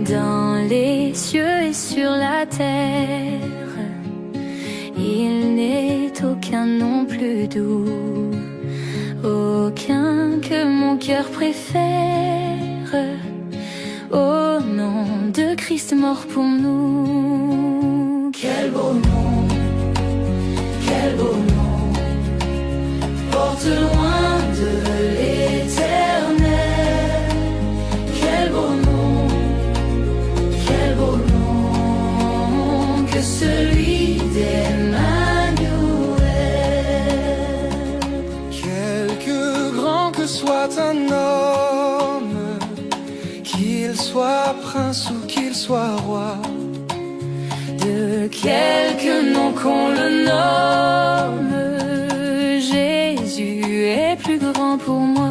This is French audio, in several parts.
Dans les cieux et sur la terre, il n'est aucun nom plus doux, aucun que mon cœur préfère, au nom de Christ mort pour nous. Quel beau nom, quel beau nom, porte loin de l'éternel. Quel beau nom, quel beau nom, que celui d'Emmanuel. Quelque grand que soit un homme, qu'il soit prince ou qu'il soit roi, de quelque nom qu'on le nomme, Jésus est plus grand pour moi.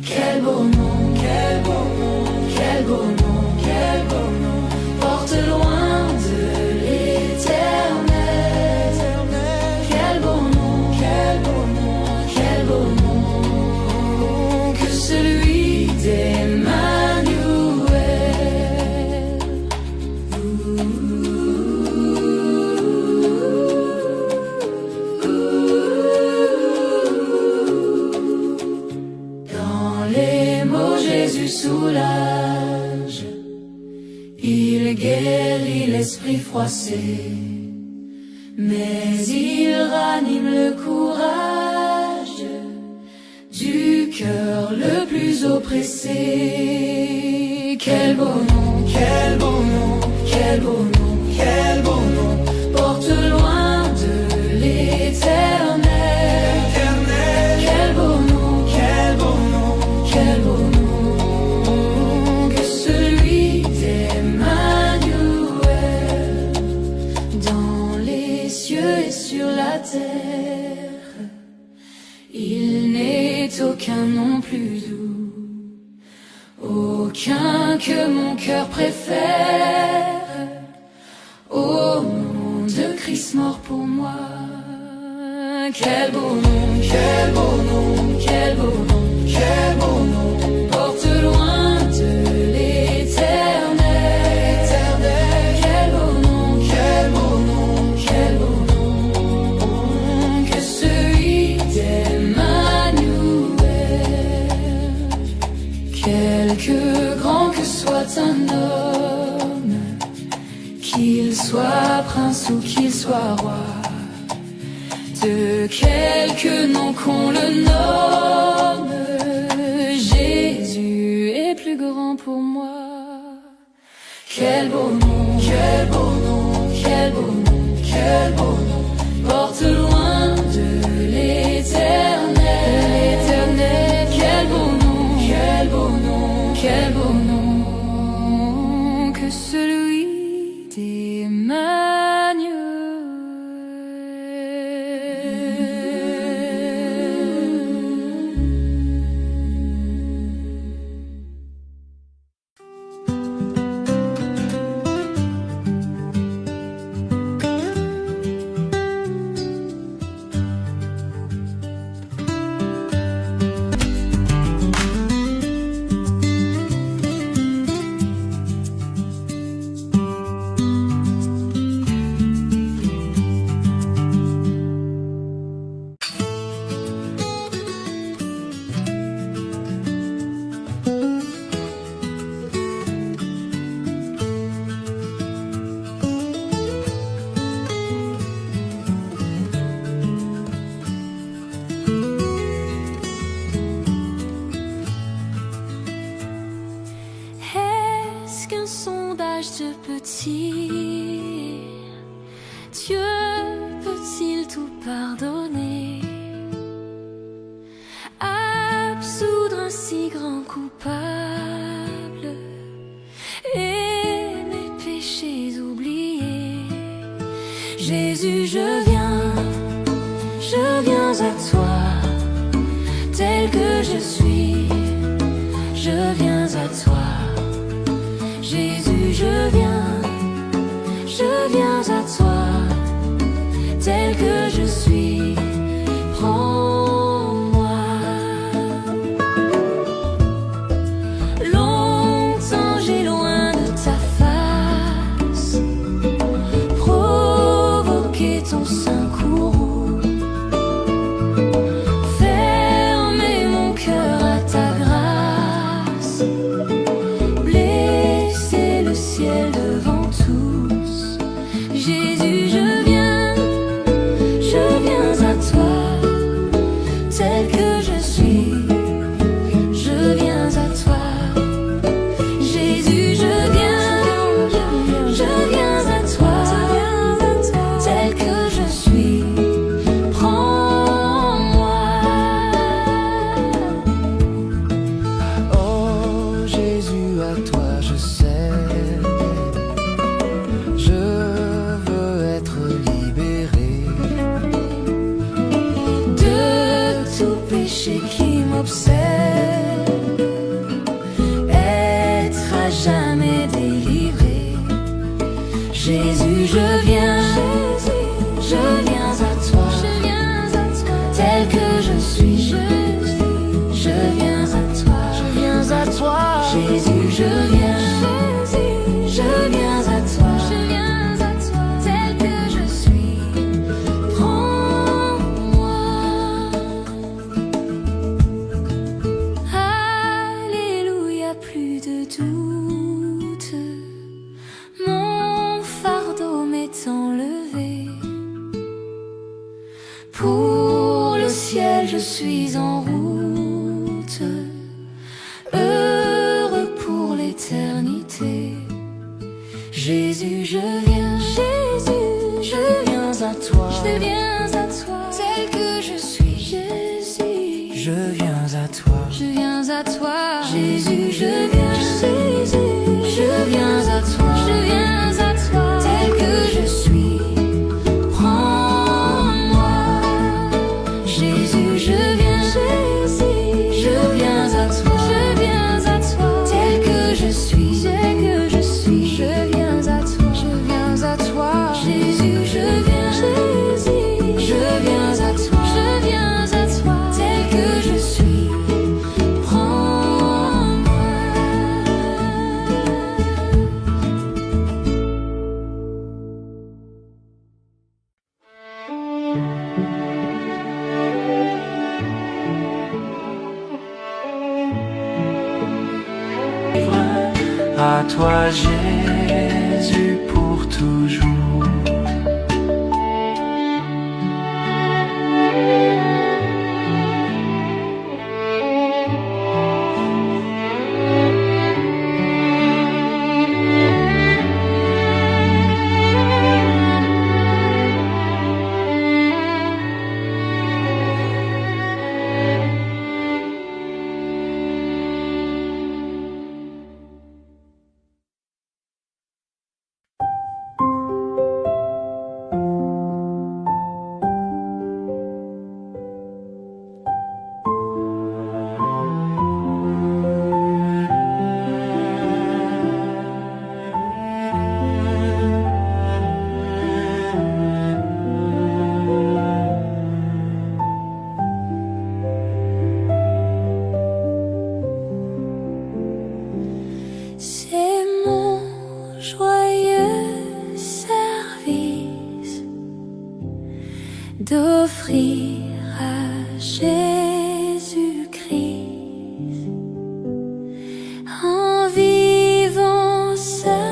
Quel beau nom, quel beau nom, quel beau nom, quel beau nom, porte loin de l'éternel. Quel beau nom, quel beau nom, quel beau nom, que celui d'Emmanuel. Dans les mots Jésus soulage, il guérit l'esprit froissé, mais il ranime le courage du cœur le plus oppressé. Quel beau nom, quel beau nom, quel beau nom, quel beau nom, porte loin de l'éternel. Quel beau nom, quel beau nom, quel beau nom, que celui d'Emmanuel. Dans les cieux et sur la terre, il n'est aucun nom plus doux, aucun que mon cœur préfère, au nom de Christ mort pour moi. Quel beau nom, quel beau nom, quel beau nom, quel beau nom, porte loin de l'éternel. Quel beau nom, quel beau nom, quel beau nom, que celui d'Emmanuel. Quelque grand que soit un homme, qu'il soit prince ou qu'il soit roi, de quelque nom qu'on le nomme, Jésus est plus grand pour moi. Quel beau nom, quel beau nom, quel beau nom, quel beau nom, porte loin de l'éternel. Quel beau nom, quel beau nom, quel beau nom, que celui d'Emmanuel. peut-il, Dieu peut-il tout pardonner, absoudre un si grand coupable et mes péchés oubliés? Jésus, je viens à toi, tel que je suis. péché qui m'obsède, être à jamais délivré. Jésus, je viens à toi, tel que je suis, je viens à toi, Jésus, je viens à toi, tel que je suis, prends-moi. Alléluia, plus de doute, mon fardeau m'est enlevé. Pour le ciel, je suis en route, heureux pour l'éternité. Jésus, je viens à toi, tel que je suis. Jésus, Je viens à toi. Jésus, je viens à toi, tel que je suis. Prends-moi, Jésus, je viens à toi, tel que je suis, je viens à toi, Jésus, je viens à toi, tel que je suis. Prends-moi. À toi Jésus pour toujours. C'est mon joyeux service d'offrir à Jésus-Christ un vivant sacrifice,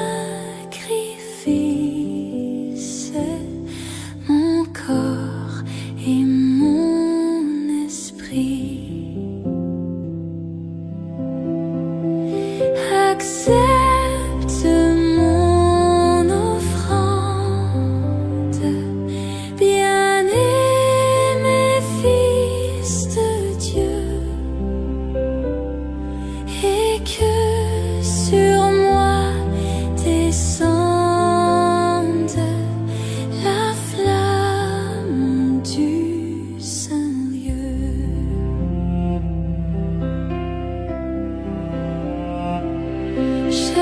mon corps et mon esprit. Accepte mon offrande, bien-aimé Fils de Dieu, et que sur moi descende la flamme du Saint-Lieu. Je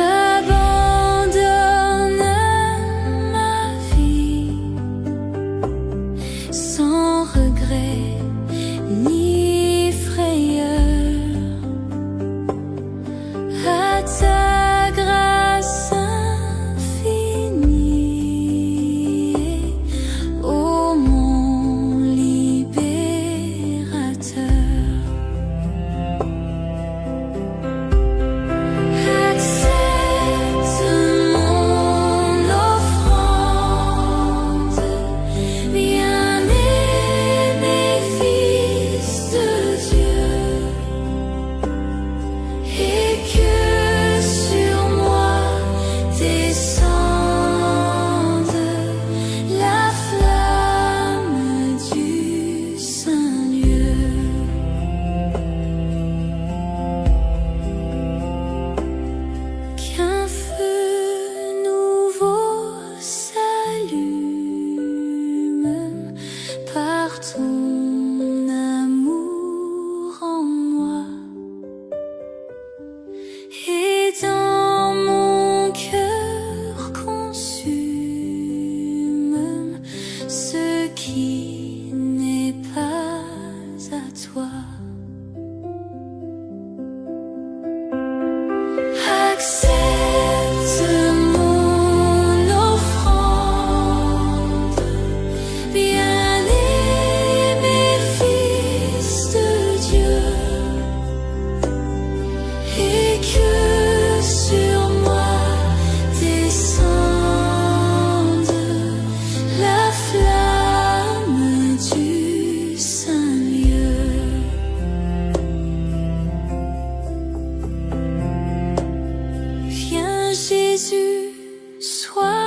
Accepte mon offrande, bien-aimé Fils de Dieu, et que sur moi descende la flamme du Saint-Lieu. Viens Jésus, sois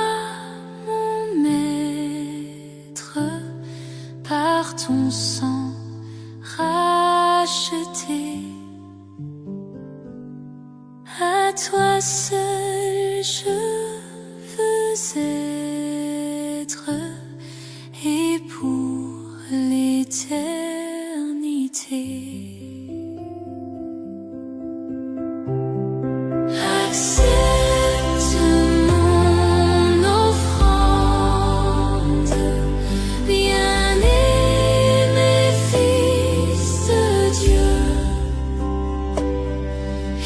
mon maître, par ton sang racheté. À toi seul je veux être, et pour l'éternité. Accepte mon offrande, bien-aimé Fils de Dieu,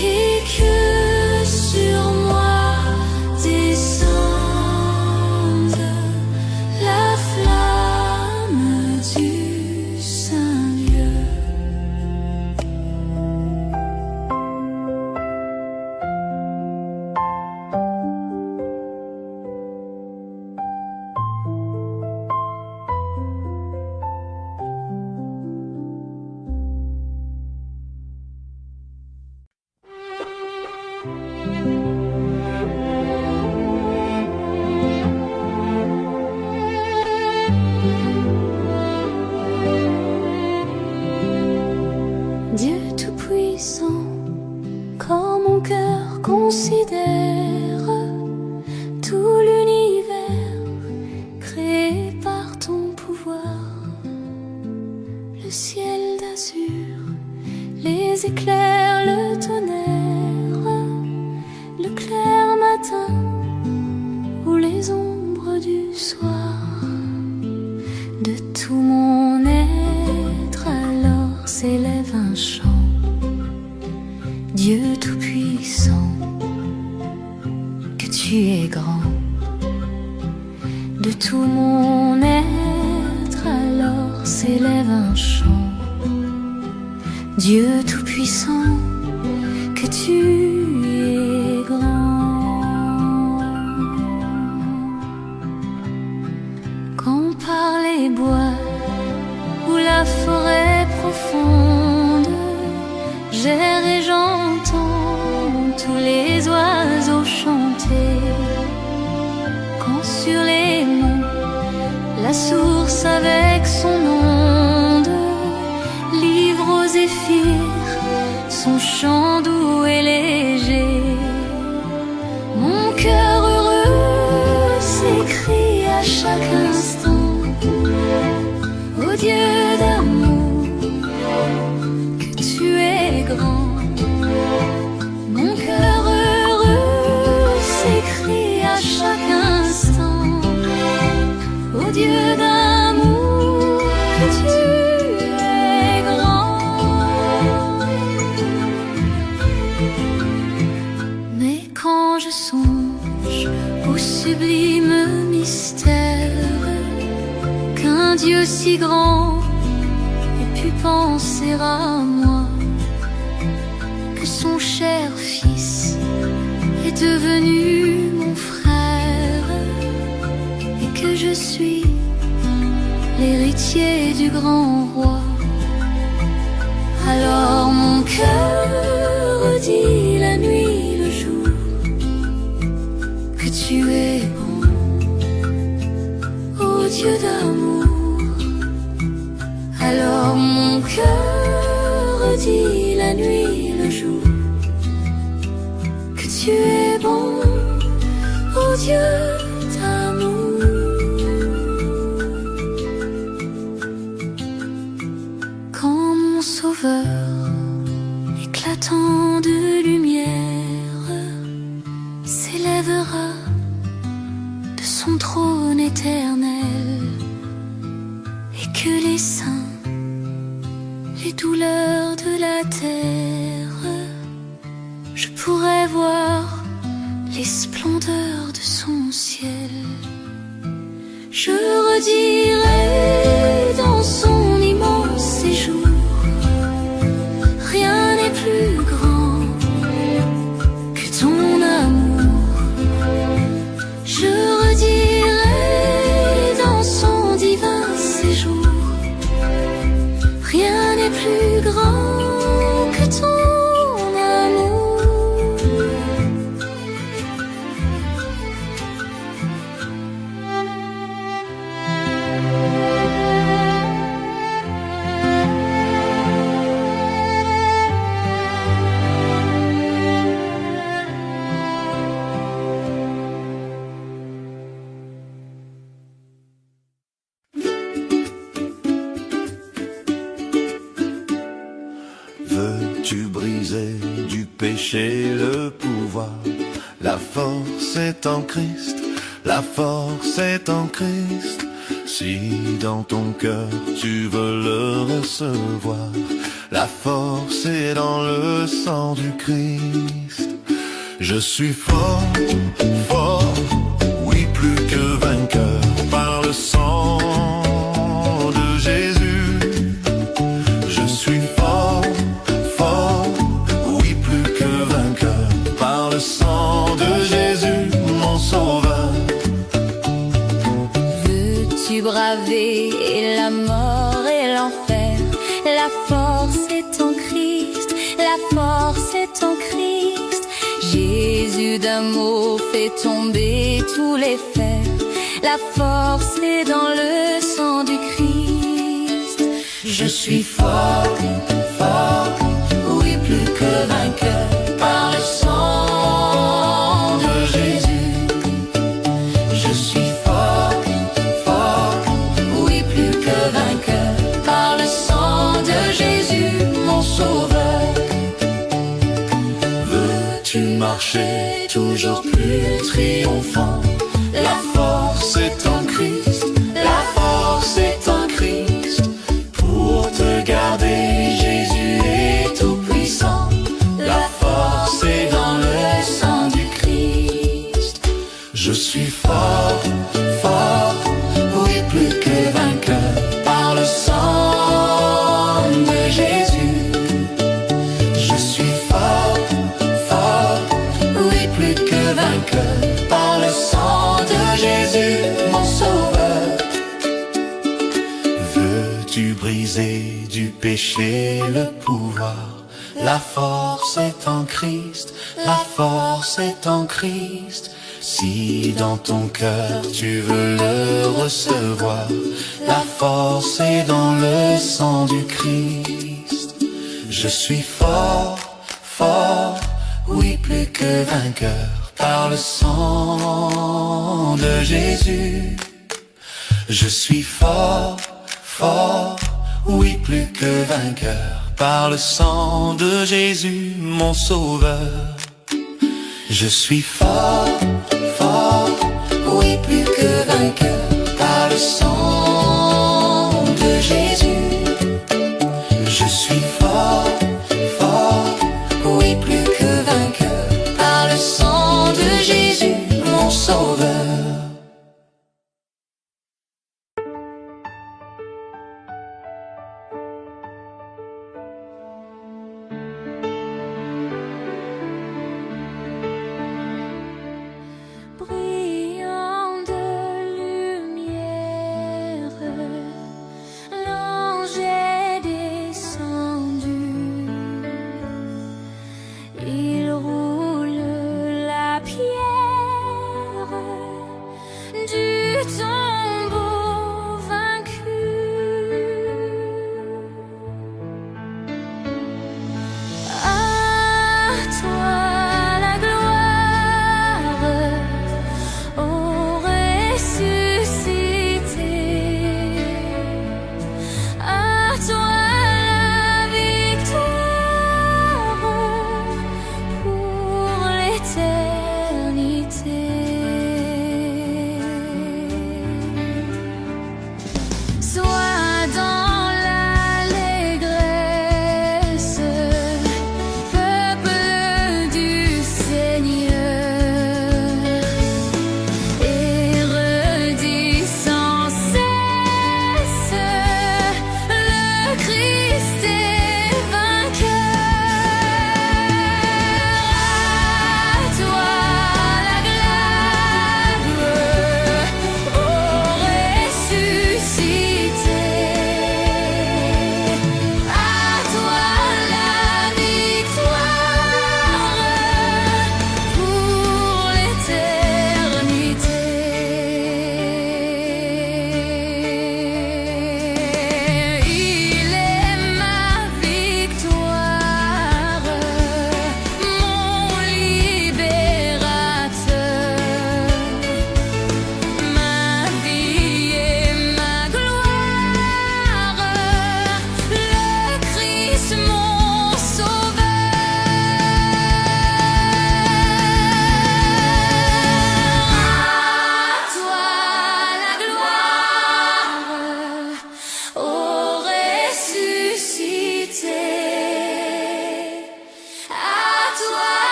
et que sur moi descende la flamme du Saint-Lieu. Dieu Tout-Puissant, quand mon cœur considère tout l'univers créé par ton pouvoir, le ciel d'azur, les éclairs, le tonnerre, le clair matin ou les ombres du soir, de tout mon être alors s'élève un chant. Dieu Tout-Puissant, que tu es grand. De tout mon être alors s'élève un chant. Dieu Tout-Puissant, que tu es grand. Quand par les bois ou la forêt profonde, j'erre et j'entends tous les oiseaux chanter. Quand sur les monts, la source avec son onde livre aux zéphyrs son chant doux et léger. Mon cœur heureux s'écrie à chaque instant: ô Dieu d'amour, que tu es grand. Mon cœur heureux s'écrie à chaque instant: ô Dieu d'amour, que tu es grand. Mais quand je songe au sublime mystère qu'un Dieu si grand ait pu penser à moi, que son cher Fils est devenu mon frère, et que je suis l'héritier du grand roi, alors mon cœur dit la nuit, le jour, que tu es bon, ô Dieu d'amour. Alors mon cœur dit la nuit, le jour, que tu es bon, ô Dieu d'amour. Quand mon Sauveur, éclatant de lumière, s'élèvera de son trône éternel, et que les saints, les douleurs de la terre, je pourrais voir Veux-tu briser du péché le pouvoir? La force est en Christ, la force est en Christ. Si dans ton cœur tu veux le recevoir, la force est dans le sang du Christ. Je suis fort, fort, oui plus que vainqueur par le sang de Jésus. Je suis fort, fort, oui plus que vainqueur par le sang de Jésus, mon sauveur. Veux-tu braver la mort et l'enfer? La force est en Christ, la force est en Christ. Jésus d'amour fait tomber tous les fers. La force est dans le sang du Christ. Je suis fort, fort, oui plus que vainqueur par le sang de Jésus. Je suis fort, fort, oui plus que vainqueur par le sang de Jésus, mon sauveur. Veux-tu marcher toujours plus triomphant? La force est en Christ, la force est en Christ. Pour te garder, Jésus est tout puissant. La force est dans le sang du Christ. Je suis fort, fort, oui plus que vainqueur par le sang de Jésus. Je suis fort, fort, oui plus que vainqueur par le sang de Jésus, mon sauveur. Veux-tu briser du péché le pouvoir? La force est en Christ, la force est en Christ. Si dans ton cœur tu veux le recevoir, la force est dans le sang du Christ. Je suis fort, fort, oui plus que vainqueur par le sang de Jésus. Je suis fort, fort, oui plus que vainqueur par le sang de Jésus, mon sauveur. Je suis fort, fort, oui plus que vainqueur par le sang de Jésus. Je suis fort, fort, oui plus que vainqueur par le sang de Jésus, mon sauveur. Brillant de lumière,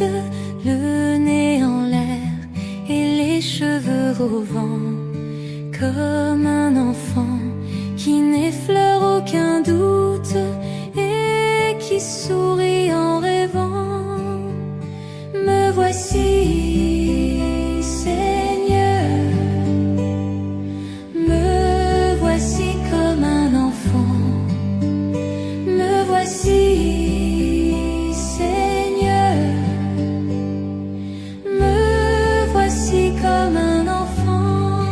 doute, le nez en l'air et les cheveux au vent, comme un enfant qui n'effleure aucun doute et qui sourit en rêvant. Me voici, Seigneur, me voici comme un enfant. Me voici, Seigneur, me voici comme un enfant.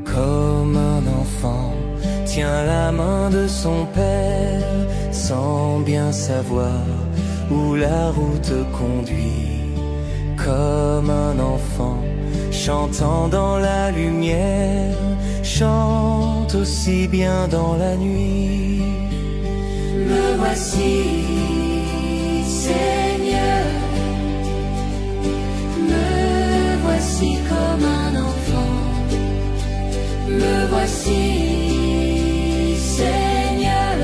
Comme un enfant tient la main de son père sans bien savoir où la route conduit. Comme un enfant chantant dans la lumière, chante aussi bien dans la nuit. Me voici, Seigneur, me voici comme un enfant. Me voici, Seigneur,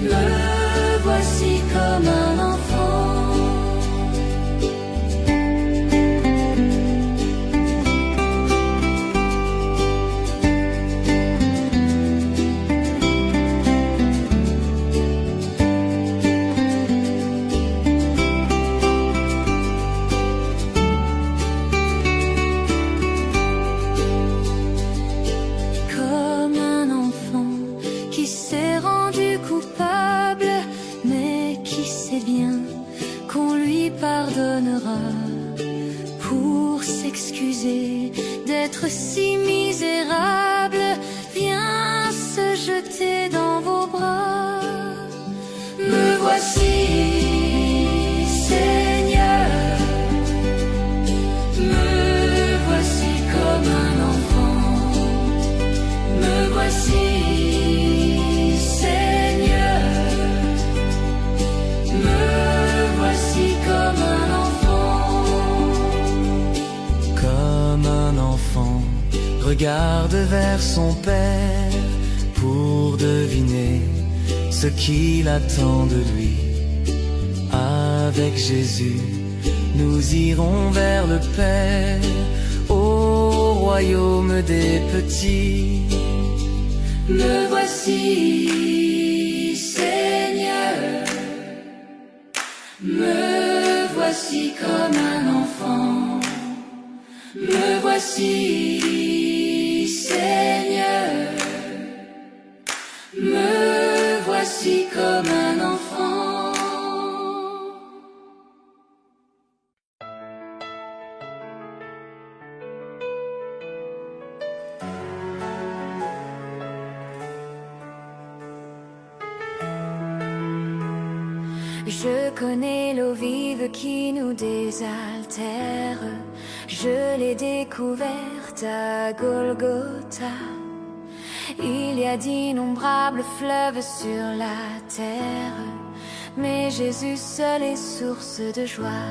me voici comme un enfant. Comme un enfant qui s'est rendu coupable, mais qui sait bien qu'on lui pardonnera. Pour s'excuser d'être si misérable, viens se jeter dans vos bras. Me voici, Seigneur, me voici comme un enfant. Me voici, Seigneur, me voici comme un enfant. Comme un enfant regarde vers son père pour deviner ce qu'il attend de lui. Avec Jésus, nous irons vers le Père, au royaume des petits. Me voici, Seigneur, me voici comme un enfant. Me voici, Seigneur, me voici comme un enfant. Je connais l'eau vive qui nous désaltère. Je l'ai découverte à Golgotha. Il y a d'innombrables fleuves sur la terre, mais Jésus seul est source de joie.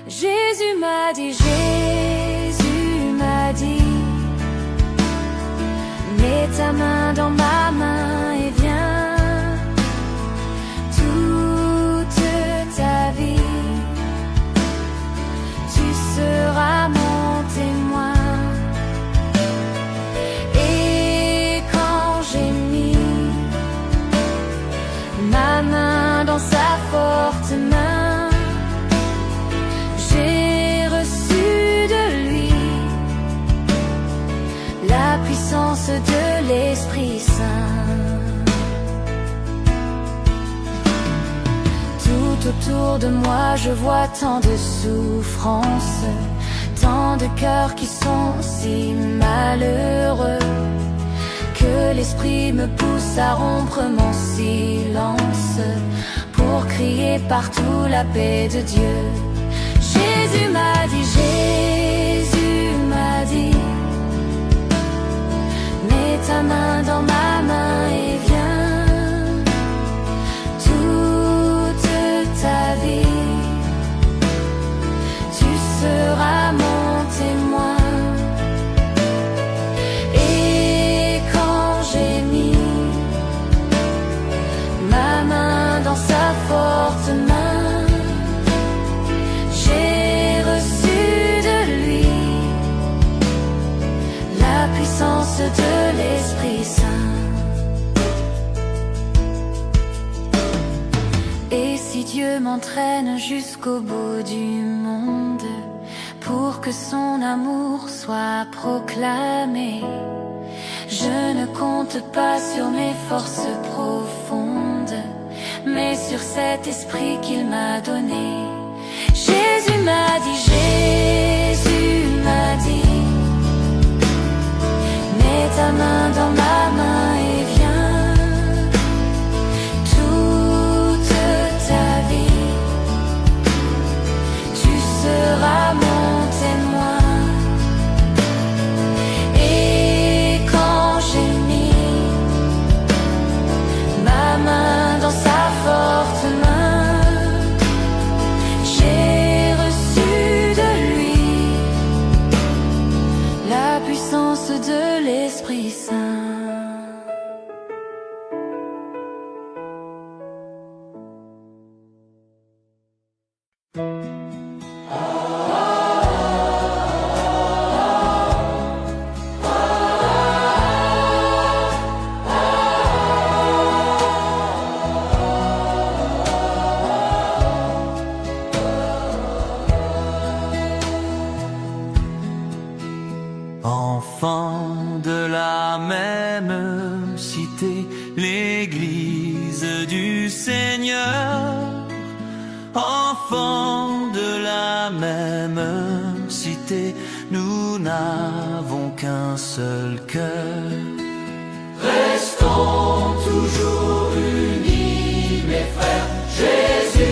Jésus m'a dit, mets ta main dans ma main et viens. Toute ta vie, tu seras mon témoin. Et quand j'ai mis ma main dans sa forte main, j'ai reçu de lui la puissance de l'Esprit Saint. Tout autour de moi je vois tant de souffrances, tant de cœurs qui sont si malheureux, que l'Esprit me pousse à rompre mon silence, pour crier partout la paix de Dieu. Jésus m'a dit, mets ta main dans ma main et viens. Toute ta vie, tu seras mon témoin. Et quand j'ai mis ma main dans sa forte main, la puissance de l'Esprit Saint. Et si Dieu m'entraîne jusqu'au bout du monde, pour que son amour soit proclamé, je ne compte pas sur mes forces profondes, mais sur cet esprit qu'il m'a donné. Jésus m'a dit, mets ta main dans ma main et viens. Toute ta vie, tu seras mon témoin. Et quand j'ai mis ma main dans sa forte main, j'ai reçu de lui la puissance de l'Esprit Saint. Enfants de la même cité, l'Église du Seigneur. Enfants de la même cité, nous n'avons qu'un seul cœur. Restons toujours unis, mes frères, Jésus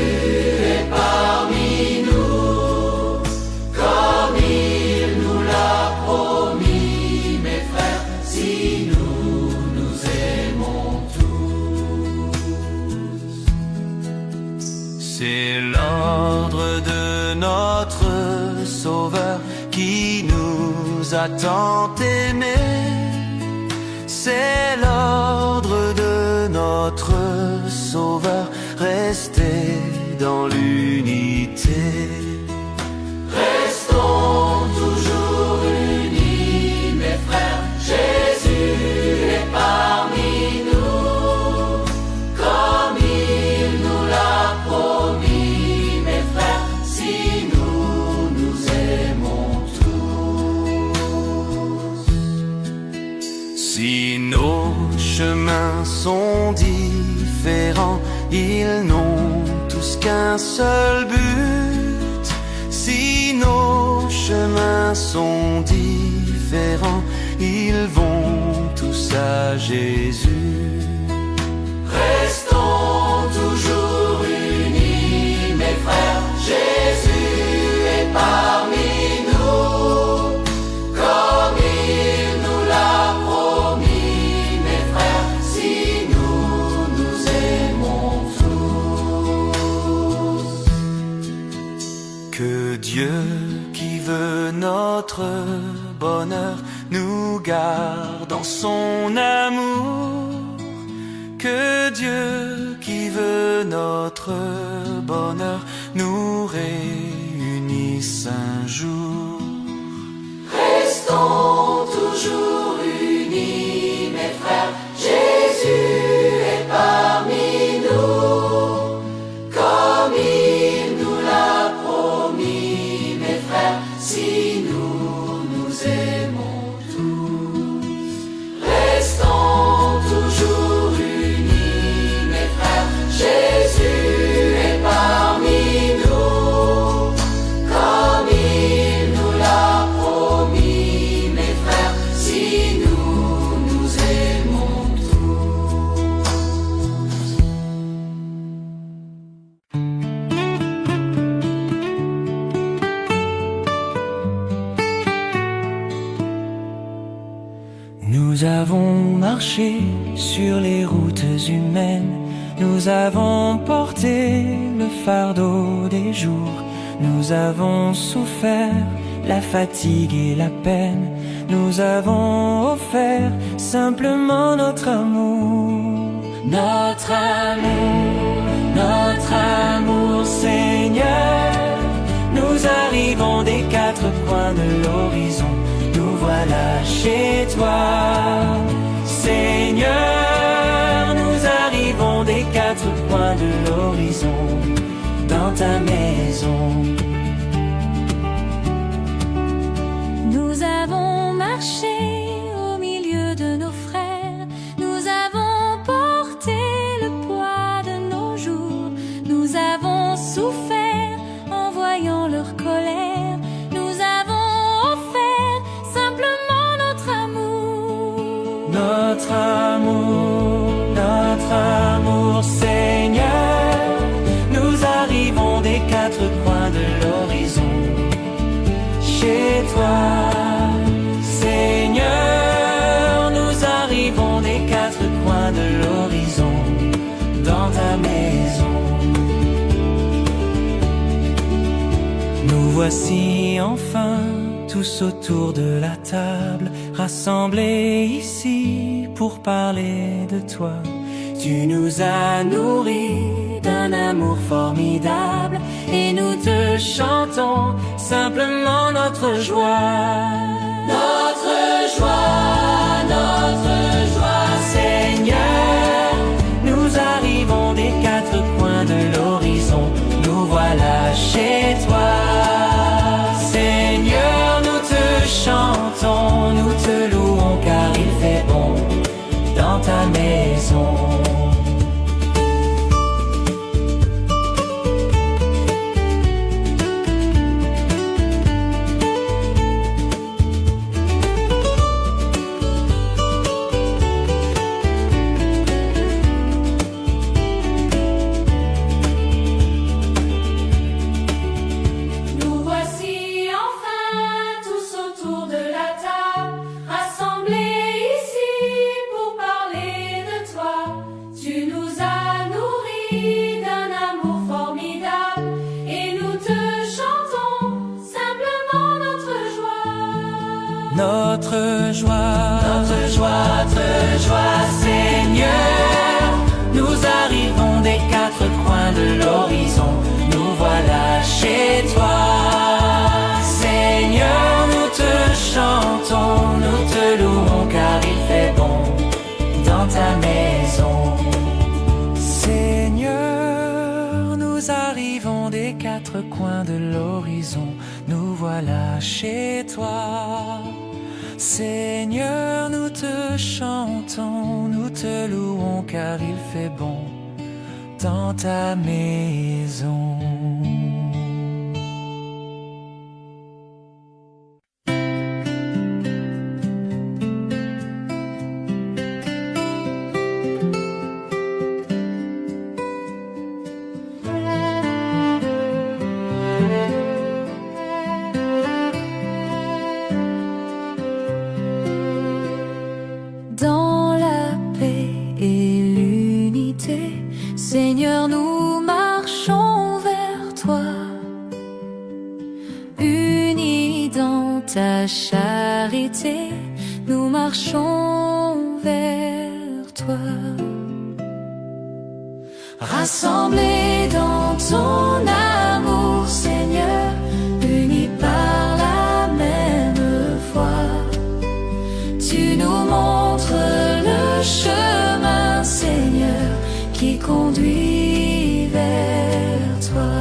est parmi nous, comme il nous l'a promis, mes frères, si nous nous aimons tous. C'est l'ordre de notre Sauveur qui nous a tant aimés. C'est l'ordre de notre Sauveur, rester dans l'unité. Restons toujours unis, mes frères, Jésus est parmi nous, comme il nous l'a promis, mes frères, si nous nous aimons tous. Si nos chemins sont différents, ils n'ont tous qu'un seul but. Si nos chemins sont différents, ils vont tous à Jésus. Restons toujours unis, mes frères, Jésus est parmi nous, comme il nous l'a promis, mes frères, si nous nous aimons tous. Que Dieu qui veut notre bonheur nous garde dans son amour. Que Dieu qui veut notre bonheur nous réunisse un jour. Restons toujours unis, mes frères, Jésus est parmi nous, comme il nous l'a promis, mes frères, si nous nous aimons tous. Restons toujours unis, mes frères, Jésus est parmi nous, comme il nous l'a promis, mes frères, si nous nous aimons tous. Nous avons marché sur les routes humaines, nous avons porté le fardeau des jours, nous avons souffert la fatigue et la peine, nous avons offert simplement notre amour. Notre amour, Seigneur, nous arrivons des quatre coins de l'horizon, nous voilà voilà chez toi. Seigneur, nous arrivons des quatre coins de l'horizon, dans ta maison. Nous avons marché au milieu de nos frères, nous avons porté le poids de nos jours, nous avons souffert en voyant leur colère, nous avons offert simplement notre amour. Notre amour, notre amour, Seigneur, nous arrivons des quatre coins de l'horizon, chez toi. Seigneur, nous arrivons des quatre coins de l'horizon, dans ta maison. Nous voici enfin tous autour de la table, rassemblés ici pour parler de toi. Tu nous as nourris d'un amour formidable et nous te chantons simplement notre joie. Notre joie, Seigneur, nous arrivons des quatre coins de l'horizon, nous voilà chez toi. Seigneur, nous te chantons, nous te louons car il fait bon dans ta maison. Notre joie, Seigneur, nous arrivons des quatre coins de l'horizon, nous voilà chez toi. Seigneur, nous te chantons, nous te louons car il fait bon dans ta maison. Seigneur, nous arrivons des quatre coins de l'horizon, nous voilà chez toi. Seigneur, nous te chantons, nous te louons car il fait bon dans ta maison. Seigneur, nous marchons vers toi, unis dans ta charité, nous marchons vers toi. Rassemblés dans ton amour, Seigneur, unis par la même foi, tu nous montres le chemin, Seigneur, qui conduit vers toi.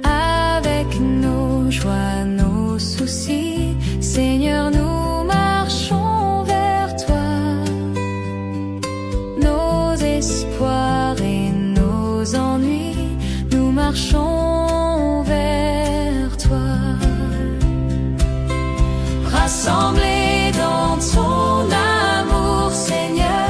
Avec nos joies, nos soucis, Seigneur, nous marchons vers toi. Nos espoirs et nos ennuis, nous marchons vers toi. Rassemblés dans ton amour, Seigneur,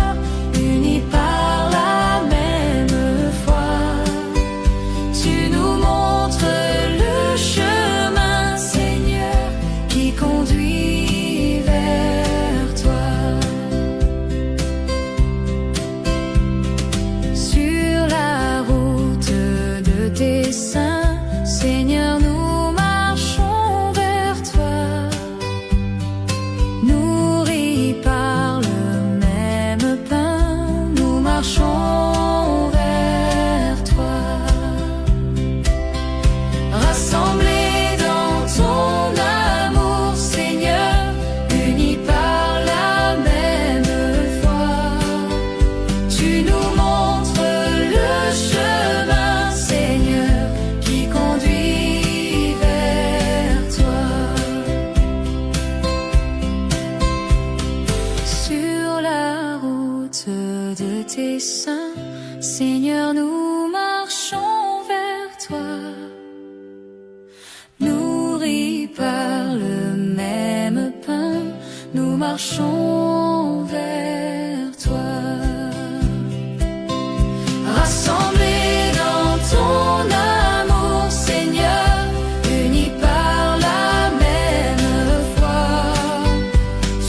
marchons vers toi. Rassemblés dans ton amour, Seigneur, unis par la même foi,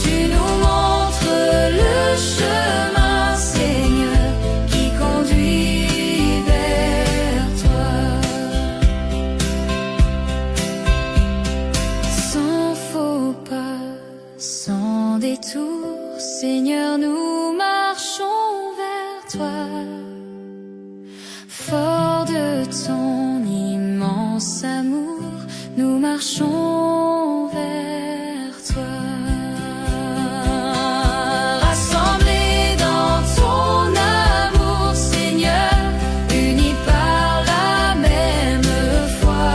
tu nous montres le chemin, Seigneur, qui conduit vers toi. Sans faux pas, sans détour, Seigneur, nous marchons vers toi. Fort de ton immense amour, nous marchons vers toi. Rassemblés dans ton amour, Seigneur, unis par la même foi,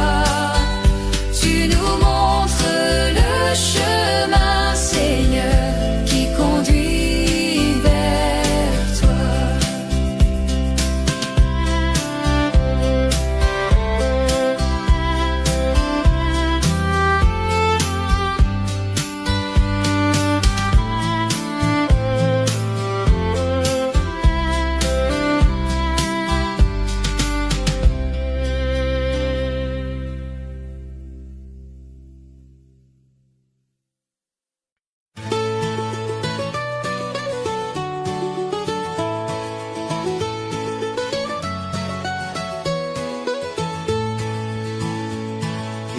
tu nous montres le chemin, Seigneur, qui conduit vers toi.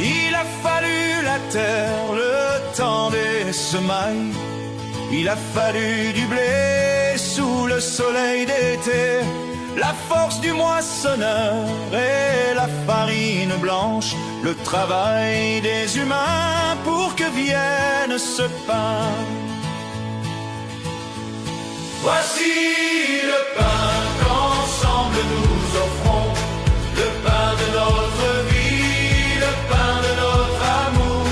Il a fallu la terre, le temps des semailles. Il a fallu du blé sous le soleil d'été, la force du moissonneur et la farine blanche, le travail des humains pour que vienne ce pain. Voici le pain qu'ensemble nous offrons, le pain de notre vie, le pain de notre amour,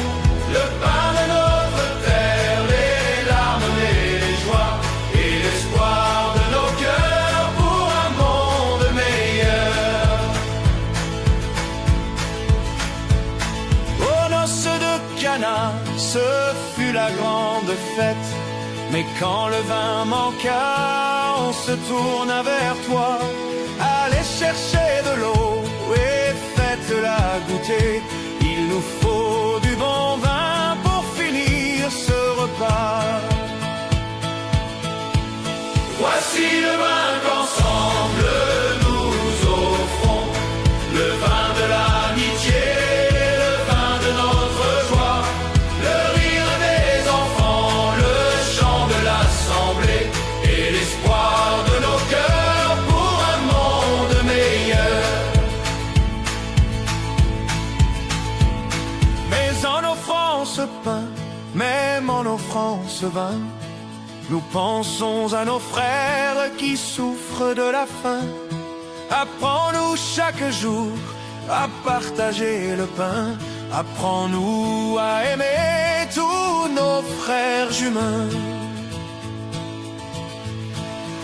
le pain de notre terre, les larmes et les joies et l'espoir de nos cœurs pour un monde meilleur. Aux noces de Cana, ce fut la grande fête. Mais quand le vin manqua, on se tourna vers toi. Allez chercher de l'eau et faites-la goûter. Il nous faut du bon vin pour finir ce repas. Voici le vin qu'ensemble nous offrons, le vin de l'amitié, le vin de notre joie, le rire des enfants, le chant de l'assemblée et l'espoir de nos cœurs pour un monde meilleur. Mais en offrant ce pain, même en offrant ce vin, nous pensons à nos frères qui souffrent de la faim. Apprends-nous chaque jour à partager le pain. Apprends-nous à aimer tous nos frères humains.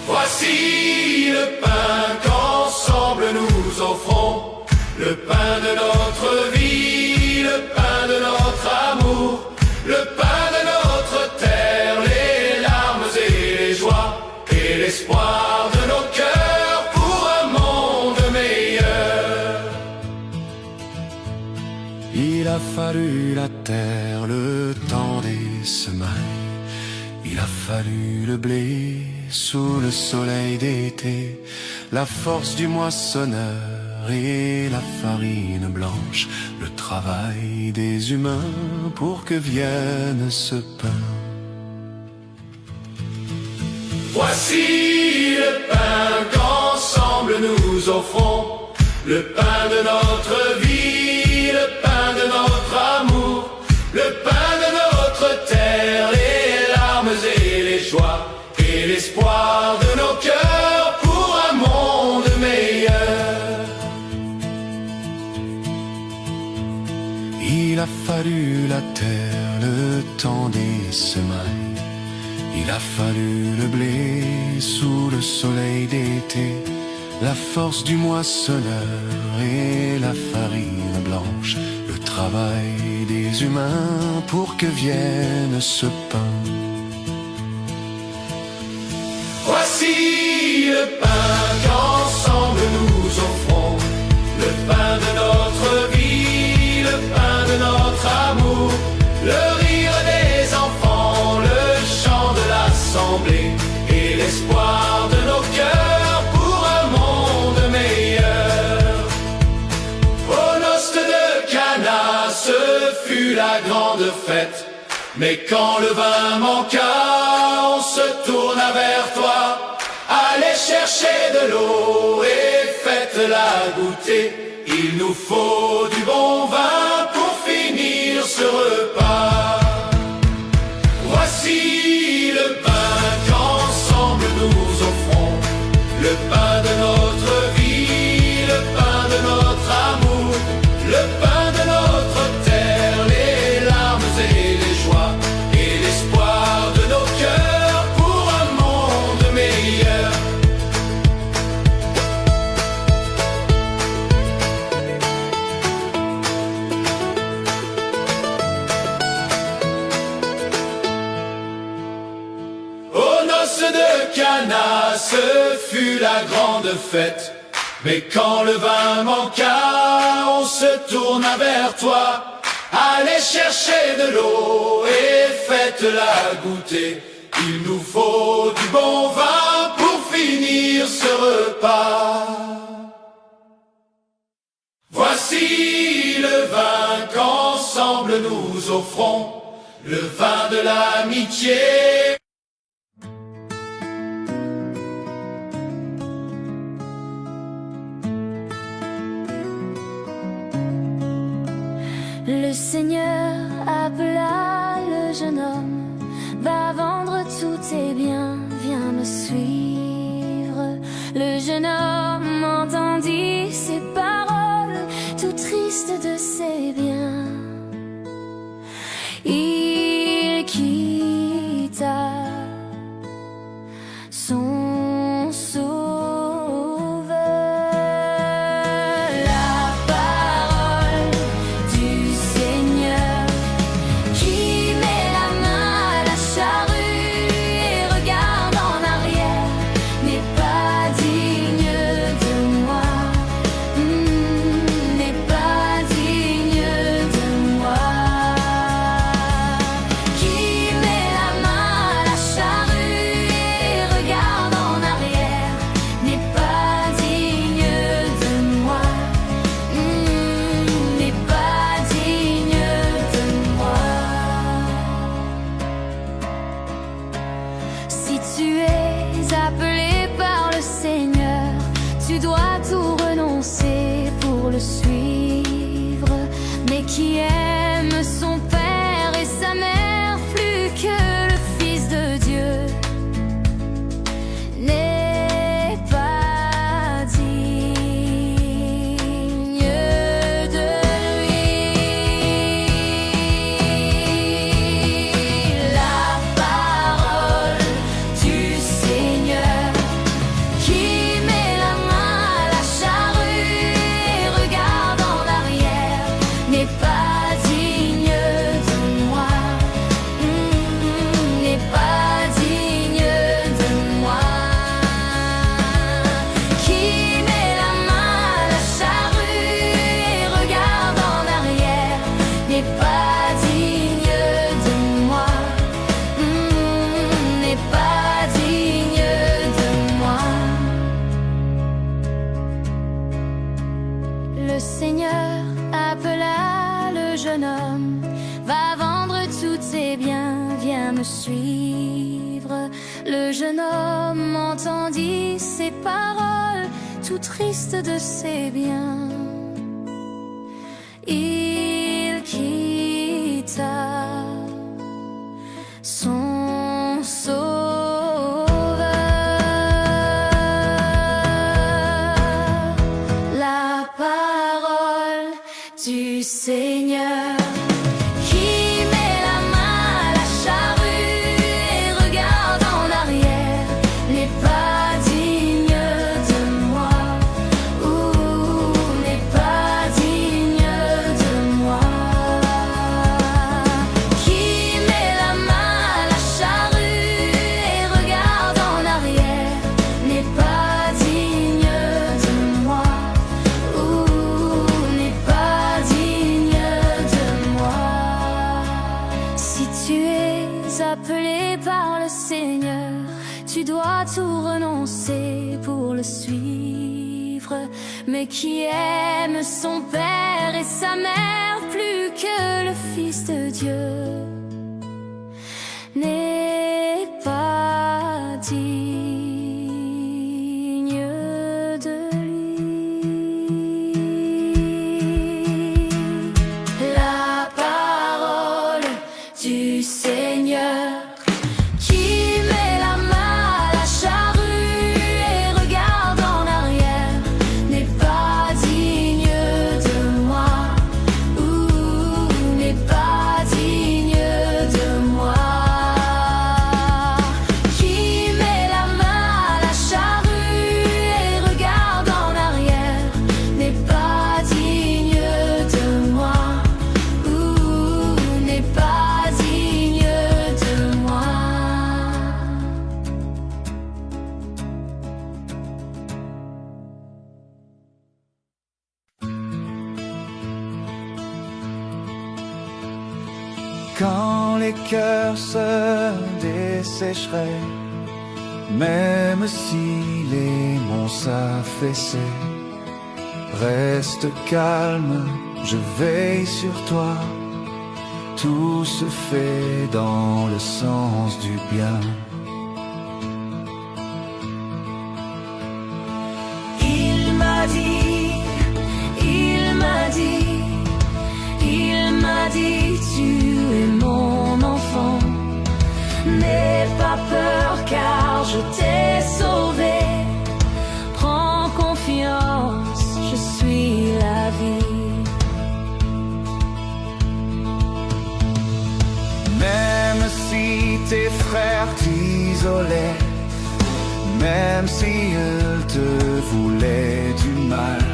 Voici le pain qu'ensemble nous offrons, le pain de notre vie, le pain de notre amour, le pain de notre terre, les larmes et les joies et l'espoir de nos cœurs pour un monde meilleur. Il a fallu la terre, le temps des semailles. Il a fallu le blé sous le soleil d'été, la force du moissonneur et la farine blanche, le travail des humains pour que vienne ce pain. Voici le pain qu'ensemble nous offrons, le pain de notre vie, le pain de notre amour, le pain de notre terre, les larmes et les joies et l'espoir de nos cœurs pour un monde meilleur. Il a fallu la terre, le temps des semailles. Il a fallu le blé sous le soleil d'été, la force du moissonneur et la farine blanche, le travail des humains pour que vienne ce pain. le pain qu'ensemble nous offrons, le pain de notre vie, le pain de notre amour, le rire des enfants, le chant de l'assemblée et l'espoir de nos cœurs pour un monde meilleur. Aux noces de Cana, ce fut la grande fête, mais quand le vin manqua, on se tourna vers toi. Allez chercher de l'eau et faites-la goûter. Il nous faut du bon vin pour finir ce repas. Voici le pain qu'ensemble nous offrons, le pain de notre vie, le pain de notre amour, le pain de notre terre, les larmes et les joies et l'espoir de nos cœurs pour un monde meilleur. Aux noces de Cana, ce fut la grande fête, mais quand le vin manqua, on se tourna vers toi. Allez chercher de l'eau et faites-la goûter. Il nous faut du bon vin pour finir ce repas. Voici le vin qu'ensemble nous offrons, le vin de l'amitié. Le Seigneur appela le jeune homme, va vendre tous tes biens, viens me suivre. Le jeune homme entendit ces paroles, tout triste de ses biens. Il quitta son sauveur. La parole du Seigneur qui met la main à la charrue et regarde en arrière n'est pas digne de moi, n'est pas digne de moi. Qui met la main à la charrue et regarde en arrière n'est pas digne de moi, n'est pas digne de moi. Si tu es appelé par le Seigneur, tu dois tout renoncer pour le suivre. Mais qui aime son père et sa mère plus que le Fils de Dieu n'est pas digne de lui. La parole du Seigneur qui met la main à la charrue et regarde en arrière n'est pas digne de moi, n'est pas digne de moi. Qui met la main à la charrue et regarde en arrière n'est pas digne de moi, n'est pas digne de moi. Le Seigneur appela le jeune homme, va vendre tous tes biens, viens me suivre. Le jeune homme entendit ces paroles, tout triste de ses biens. Il quitta son sauveur. La parole du Seigneur qui met la main à la charrue et regarde en arrière n'est pas digne de moi, n'est Si tu es appelé par le Seigneur, tu dois tout renoncer pour le suivre. Mais qui aime son père et sa mère plus que le Fils de Dieu n'est pas digne de lui. La parole du Seigneur qui met la main à la charrue et regarde en arrière n'est pas digne de moi, ou n'est pas digne de moi. Qui met la main à la charrue et regarde en arrière n'est pas digne de moi, ou n'est pas digne de moi. Quand les cœurs se dessécheraient, même si les monts s'affaissaient, reste calme, je veille sur toi. Tout se fait dans le sens du bien. Il m'a dit, il m'a dit, il m'a dit, tu es mon enfant. N'aie pas peur car je t'ai sauvé. Prends confiance, je suis la vie. Même si tes frères t'isolaient, même s'ils te voulaient du mal,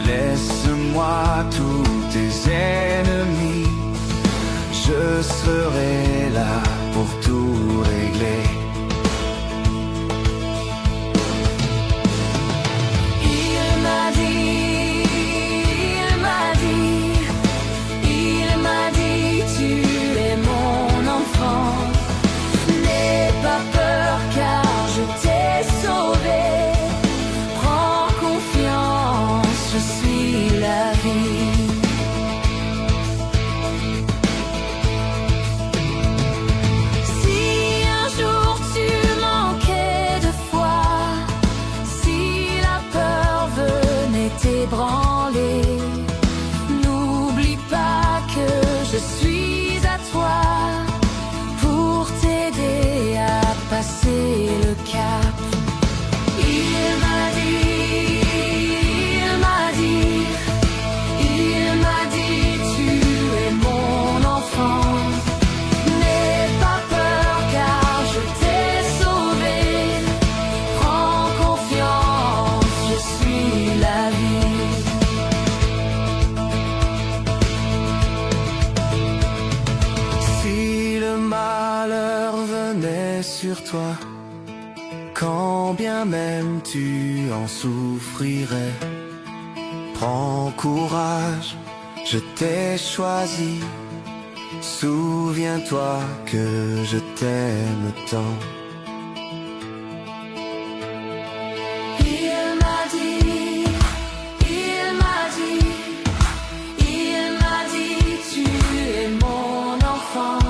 laisse-moi tous tes ennemis. Je serai là pour tout régler. Il m'a dit, il m'a dit, il m'a dit, tu es mon enfant. N'aie pas peur car je t'ai sauvé. Prends confiance, je suis la vie. Si un jour tu manquais de foi, si la peur venait t'ébranler, n'oublie pas que je suis à toi pour t'aider à passer le cap. Il m'a dit, il m'a dit, il m'a dit, tu es mon enfant. N'aie pas peur car je t'ai sauvé. Prends confiance, je suis la vie. Si le malheur venait sur toi, quand bien même tu en souffrirais, prends courage, je t'ai choisi. Souviens-toi que je t'aime tant. Il m'a dit, il m'a dit, il m'a dit, tu es mon enfant.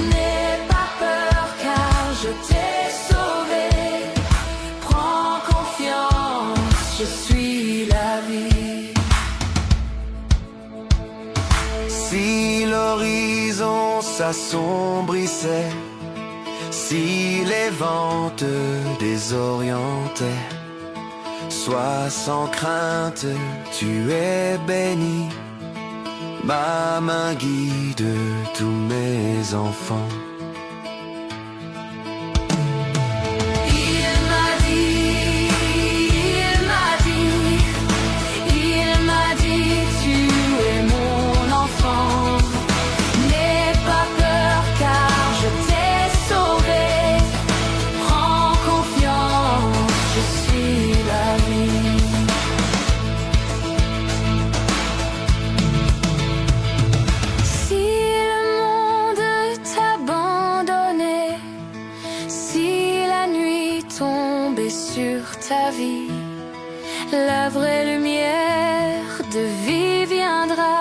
N'aie pas peur car je t'ai sauvé. Prends confiance, je suis la vie. Si l'horizon s'assombrissait, si les vents te désorientaient, sois sans crainte, tu es béni. Ma main guide tous mes enfants. Il m'a dit, il m'a dit, il m'a dit, tu es mon enfant. N'aie pas peur car je t'ai sauvé. Prends confiance, je suis la vie. Si le la vie, la vraie lumière de vie viendra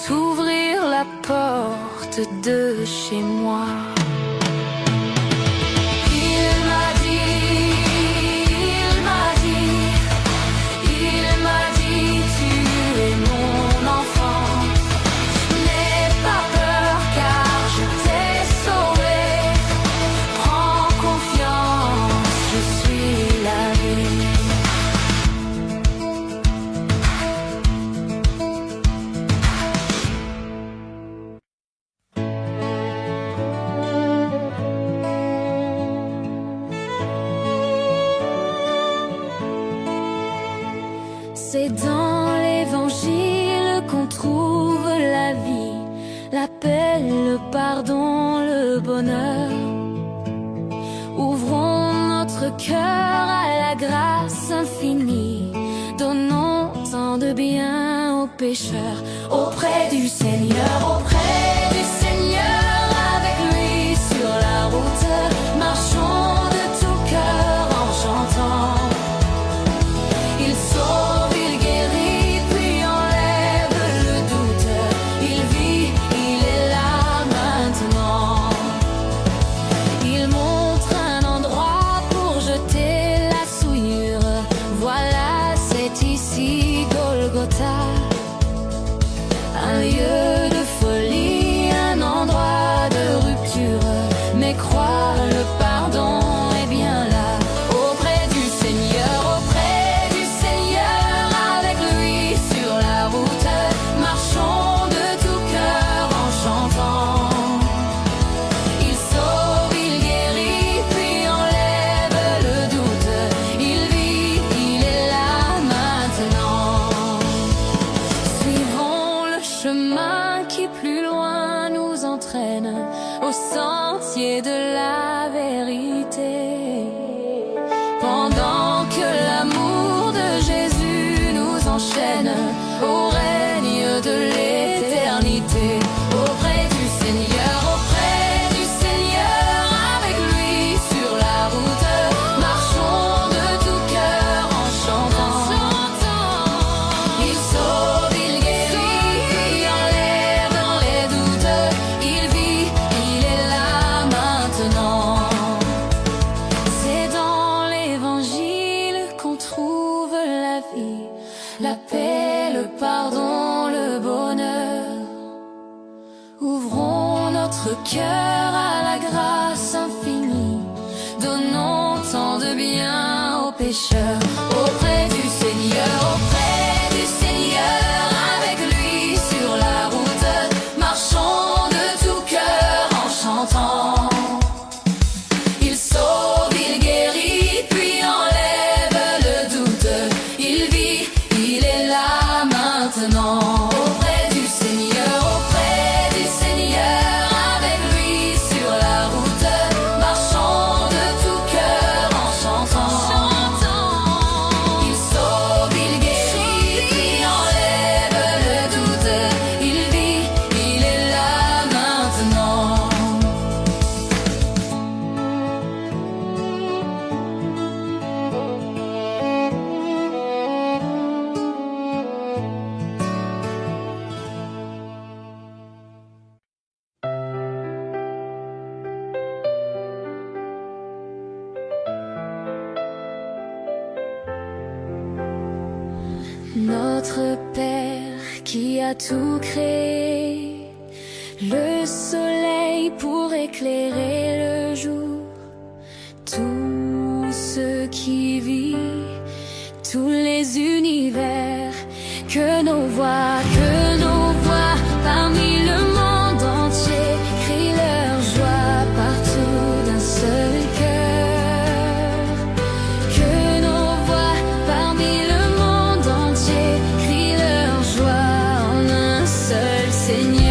t'ouvrir la porte de chez moi. Il m'a dit, tu es mon enfant. N'aie pas peur car je t'ai sauvé. Prends confiance, je suis la vie. C'est dans l'évangile qu'on trouve la vie, la paix, le pardon, le bonheur. Ouvrons notre cœur à la grâce infinie, donnons tant de bien aux pécheurs. Auprès du Seigneur, avec lui sur la route, marchons de tout cœur en chantant. Il sauve, il guérit, puis enlève le doute. Il vit, il est là maintenant. Il montre un endroit pour jeter la souillure. Voilà, c'est ici Golgotha. Un lieu de folie, un endroit de rupture. Mais crois, le pardon est bien là. Auprès du Seigneur, avec lui sur la route, marchons de tout cœur en chantant. Il sauve, il guérit, puis enlève le doute. Il vit, il est là maintenant. Suivons le chemin qui plus loin nous entraîne au sentier de la vérité. Pendant que l'amour de Jésus nous enchaîne au règne de l'éternité. Auprès du Seigneur, avec lui sur la route, marchons de tout cœur en chantant. Il sauve, il guérit, il enlève les doutes. Il vit, il est là maintenant. C'est dans l'évangile qu'on trouve la vie, la paix, le pardon, le bonheur. Ouvrons notre cœur à la grâce infinie, donnons tant de bien aux pécheurs. Auprès du Seigneur, avec lui sur la route, marchons de tout cœur en chantant. Il sauve, il guérit, puis enlève le doute. Il vit, il est là maintenant. Auprès du Seigneur, avec lui sur la route, marchons de tout cœur en chantant. Il sauve, il guérit, puis enlève le doute. Il vit, il est là maintenant. Notre Père qui a tout créé, le soleil pour éclairer le jour, tout ce qui vit, tous les univers, que nos voix parmi le monde entier crient leur joie partout d'un seul cœur. Que nos voix parmi le monde entier crient leur joie en un seul Seigneur.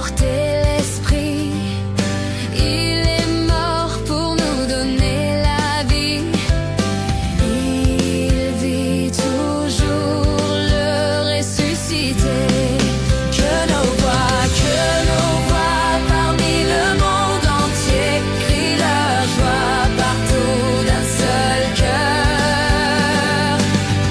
porter l'esprit. Il est mort pour nous donner la vie. Il vit toujours, le ressuscité. Que nos voix parmi le monde entier crient leur joie partout d'un seul cœur.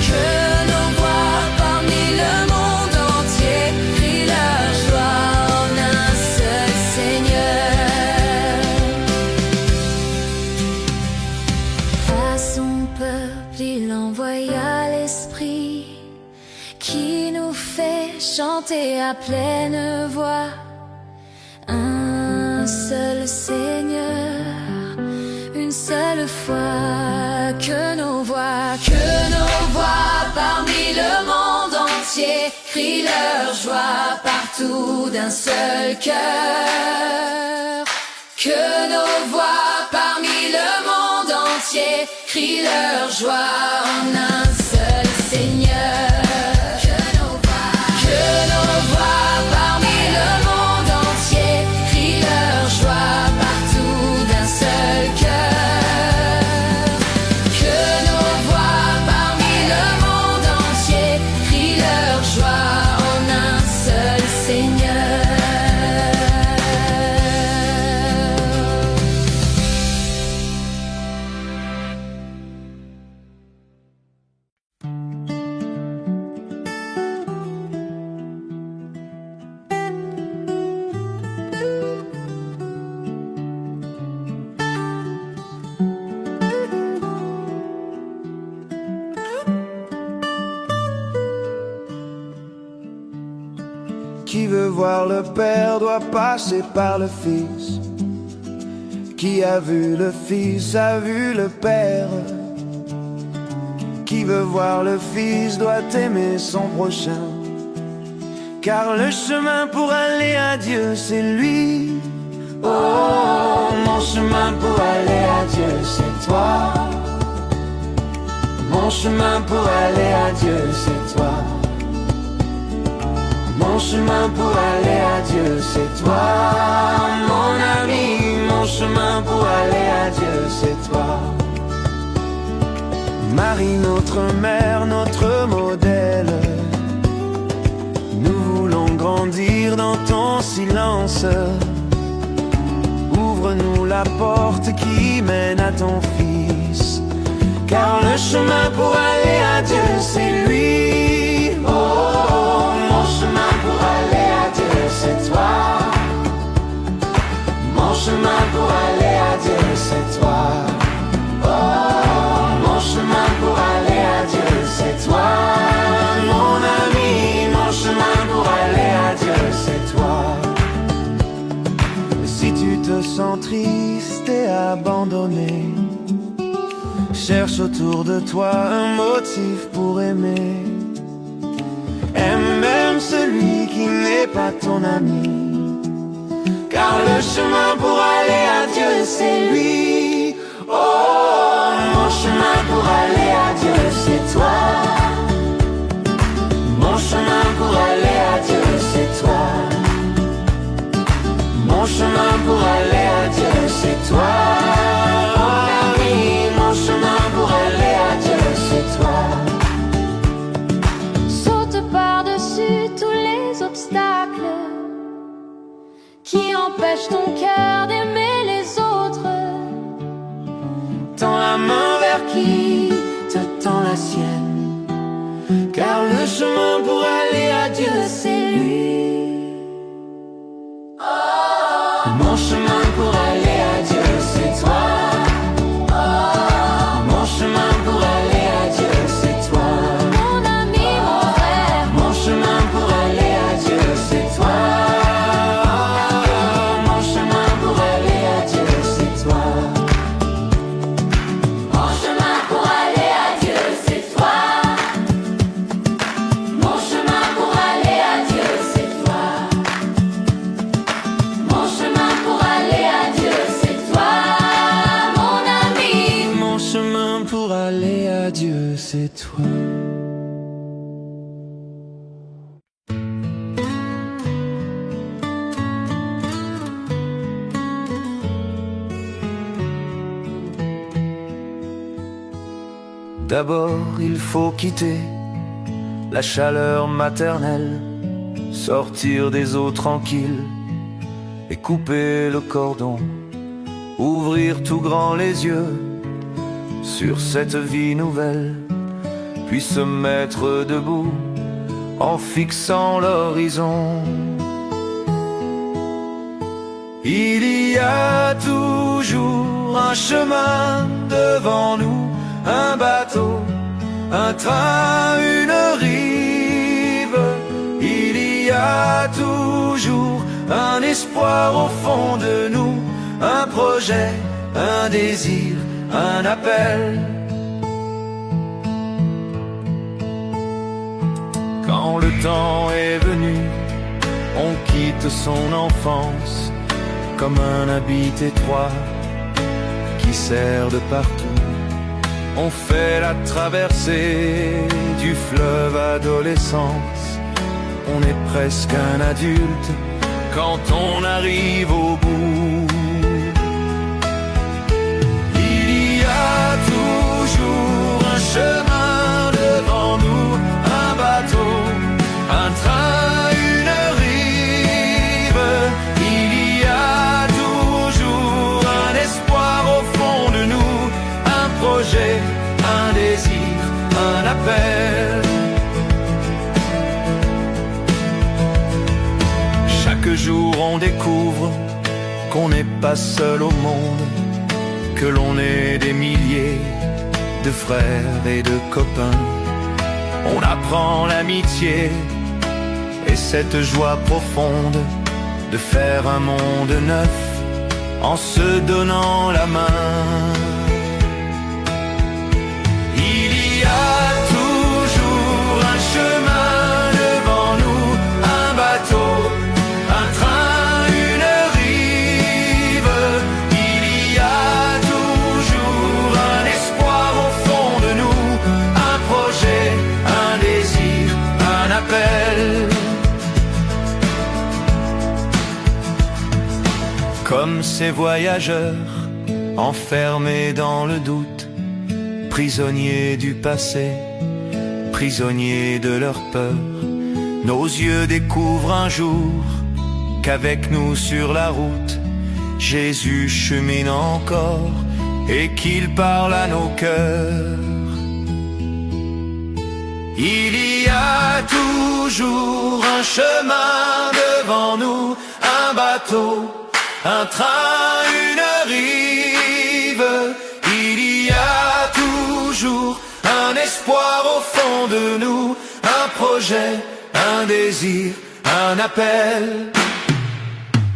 Que nos voix parmi le monde entier crient leur joie en un seul Seigneur. À son peuple il envoya l'Esprit qui nous fait chanter à pleine voix. Un seul Seigneur, une seule foi. Que nos voix parmi le monde entier crient leur joie partout d'un seul cœur. Que nos voix parmi le monde entier crient leur joie en un seul Seigneur. Que nos voix parmi le monde entier crient leur joie partout d'un seul cœur. Que nos voix parmi le monde entier crient leur joie en un seul Seigneur. Qui veut voir le Père doit passer par le Fils. Qui a vu le Fils a vu le Père. Qui veut voir le Fils doit aimer son prochain. Car le chemin pour aller à Dieu c'est lui. Oh, mon chemin pour aller à Dieu c'est toi. Mon chemin pour aller à Dieu c'est toi. Mon chemin pour aller à Dieu c'est toi. Mon ami, mon chemin pour aller à Dieu c'est toi. Marie, notre mère, notre modèle, nous voulons grandir dans ton silence. Ouvre-nous la porte qui mène à ton Fils. Car le chemin pour aller à Dieu c'est lui. Oh, mon chemin pour aller à Dieu c'est toi. Mon chemin pour aller à Dieu c'est toi. Oh, mon chemin pour aller à Dieu c'est toi. Mon ami, mon chemin pour aller à Dieu c'est toi. Si tu te sens triste et abandonné, cherche autour de toi un motif pour aimer. Aime même celui qui n'est pas ton ami. Car le chemin pour aller à Dieu c'est lui. Oh, mon chemin pour aller à Dieu c'est toi. Mon chemin pour aller à Dieu c'est toi. Mon chemin pour aller à Dieu c'est toi. Oh, oui, mon chemin pour aller à Dieu c'est toi. Saute par-dessus tous les obstacles qui empêchent ton cœur d'aimer les autres. Tends la main vers qui te tend la sienne. Car le chemin pour aller à Dieu c'est lui. Mon chemin pour aller à Dieu c'est toi. Mon chemin pour aller à Dieu c'est toi. Mon ami, mon frère, Mon chemin pour aller à Dieu c'est toi. Mon chemin pour aller à Dieu c'est toi. Mon chemin pour aller à Dieu c'est toi. Mon chemin pour aller à Dieu c'est toi. Mon chemin pour aller à Dieu c'est toi. Mon ami. Mon chemin pour aller à Dieu c'est toi. D'abord il faut quitter la chaleur maternelle, sortir des eaux tranquilles et couper le cordon, ouvrir tout grand les yeux sur cette vie nouvelle, puis se mettre debout en fixant l'horizon. Il y a toujours un chemin devant nous, un bateau, un train, une rive. Il y a toujours un espoir au fond de nous, un projet, un désir, un appel. Quand le temps est venu, on quitte son enfance comme un habit étroit qui sert de partout. On fait la traversée du fleuve adolescence. On est presque un adulte quand on arrive au bout. Il y a toujours un chemin devant nous, un bateau, un train, une rive. Il y a toujours un espoir au fond de nous, un projet, un désir, un appel. Chaque jour on découvre qu'on n'est pas seul au monde, que l'on est des milliers de frères et de copains. On apprend l'amitié et cette joie profonde de faire un monde neuf en se donnant la main. Il y a toujours un chemin devant nous, un bateau, un train, une rive. Il y a toujours un espoir au fond de nous, un projet, un désir, un appel. Comme ces voyageurs enfermés dans le doute, prisonniers du passé, prisonniers de leur peur, nos yeux découvrent un jour qu'avec nous sur la route, Jésus chemine encore et qu'il parle à nos cœurs. Il y a toujours un chemin devant nous, un bateau, un train, une rive. Il y a toujours un espoir au fond de nous, un projet, un désir, un appel.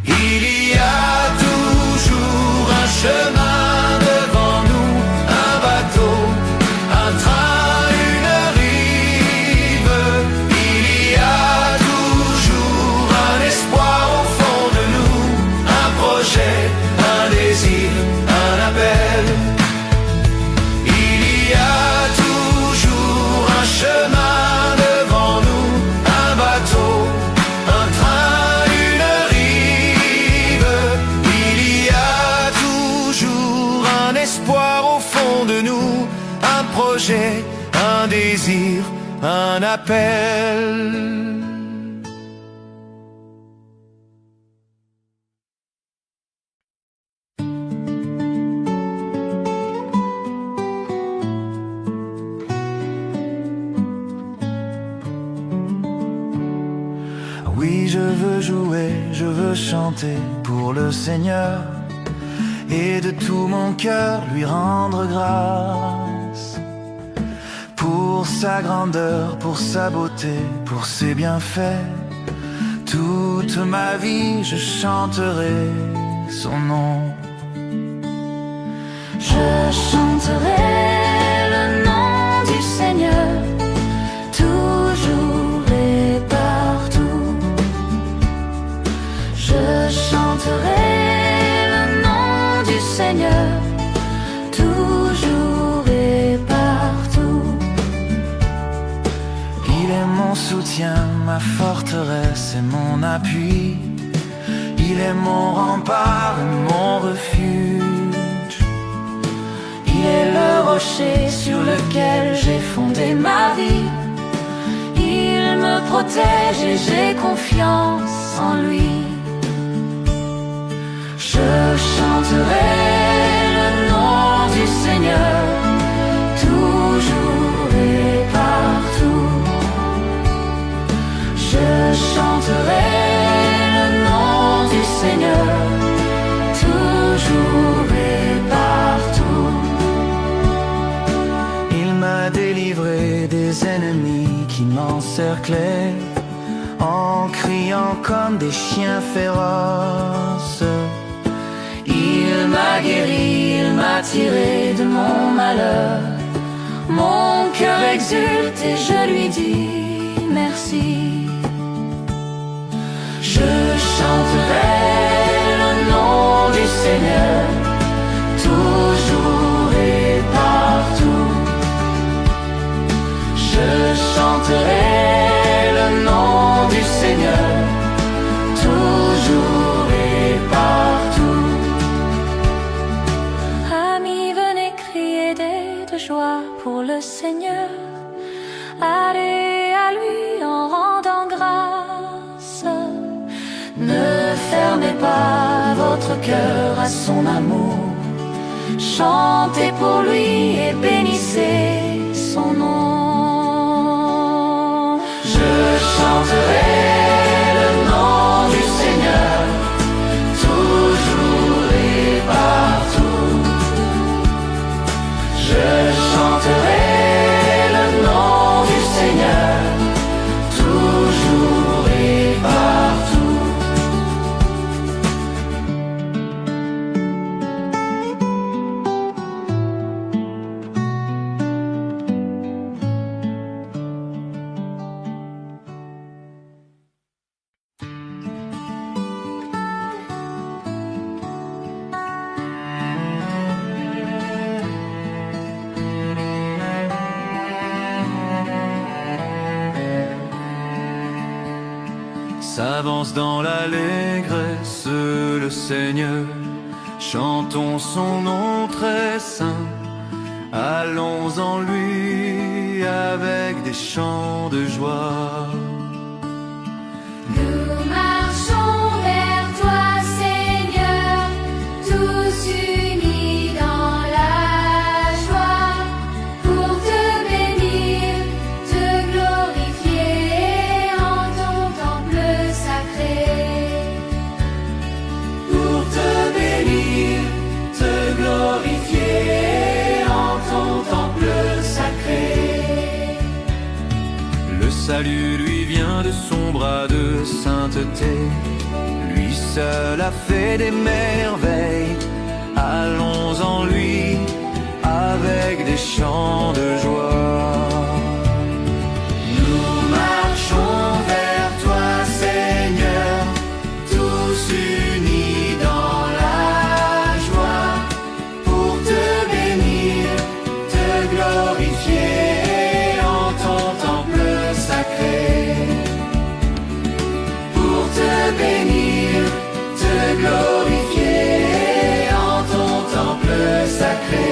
Il y a toujours un chemin devant nous, un bateau, un train, une rive. Il y a toujours un espoir au fond de nous, un projet, un désir, un appel. Il y a toujours un chemin devant nous, un bateau, un train, une rive. Il y a toujours un espoir au fond de nous, un projet, un désir, un appel. Oui, je veux jouer, je veux chanter pour le Seigneur et de tout mon cœur lui rendre grâce. Pour sa grandeur, pour sa beauté, pour ses bienfaits, toute ma vie je chanterai son nom. Je chanterai le nom du Seigneur, toujours et partout. Je chanterai le nom du Seigneur, toujours et partout. Il est mon soutien, ma forteresse et mon appui. Il est mon rempart et mon refuge. Il est le rocher sur lequel j'ai fondé ma vie. Il me protège et j'ai confiance en lui. Je chanterai le nom du Seigneur, toujours et partout. Je chanterai le nom du Seigneur, toujours et partout. Il m'a délivré des ennemis qui m'encerclaient, en criant comme des chiens féroces. Il m'a guéri, il m'a tiré de mon malheur. Mon cœur exulte et je lui dis merci. Je chanterai le nom du Seigneur, toujours et partout. Je chanterai le nom du Seigneur, toujours et partout. Amis, venez crier de joie pour le Seigneur. Allez à lui en rendant grâce. Ne fermez pas votre cœur à son amour. Chantez pour lui et bénissez son nom. Je chanterai le nom du Seigneur, toujours et partout. Je chanterai le nom du Seigneur, toujours et partout. S'avance dans l'allégresse le Seigneur, chantons son nom très saint. Allons en lui avec des chants de joie. Nous marchons vers toi, Seigneur, tous unis dans la joie, pour te bénir, te glorifier en ton temple sacré. Pour te bénir, te glorifier en ton temple sacré. Le salut lui vient de son bras de sainteté. Lui seul a fait des merveilles. Allons en lui avec des chants de joie. Nous marchons vers toi, Seigneur, tous unis dans la joie, pour te bénir, te glorifier en ton temple sacré. Pour te bénir, te glorifier en ton temple sacré.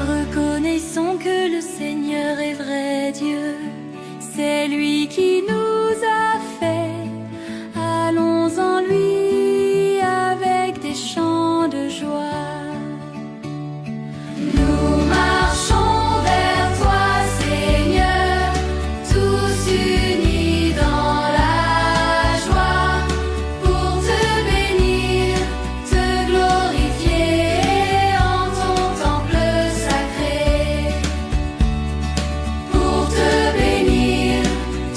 Reconnaissons que le Seigneur est vrai Dieu, c'est lui qui nous a fait. Allons en lui avec des chants de joie. Nous marchons vers toi, Seigneur, tous unis dans la joie, pour te bénir, te glorifier en ton temple sacré. Pour te bénir,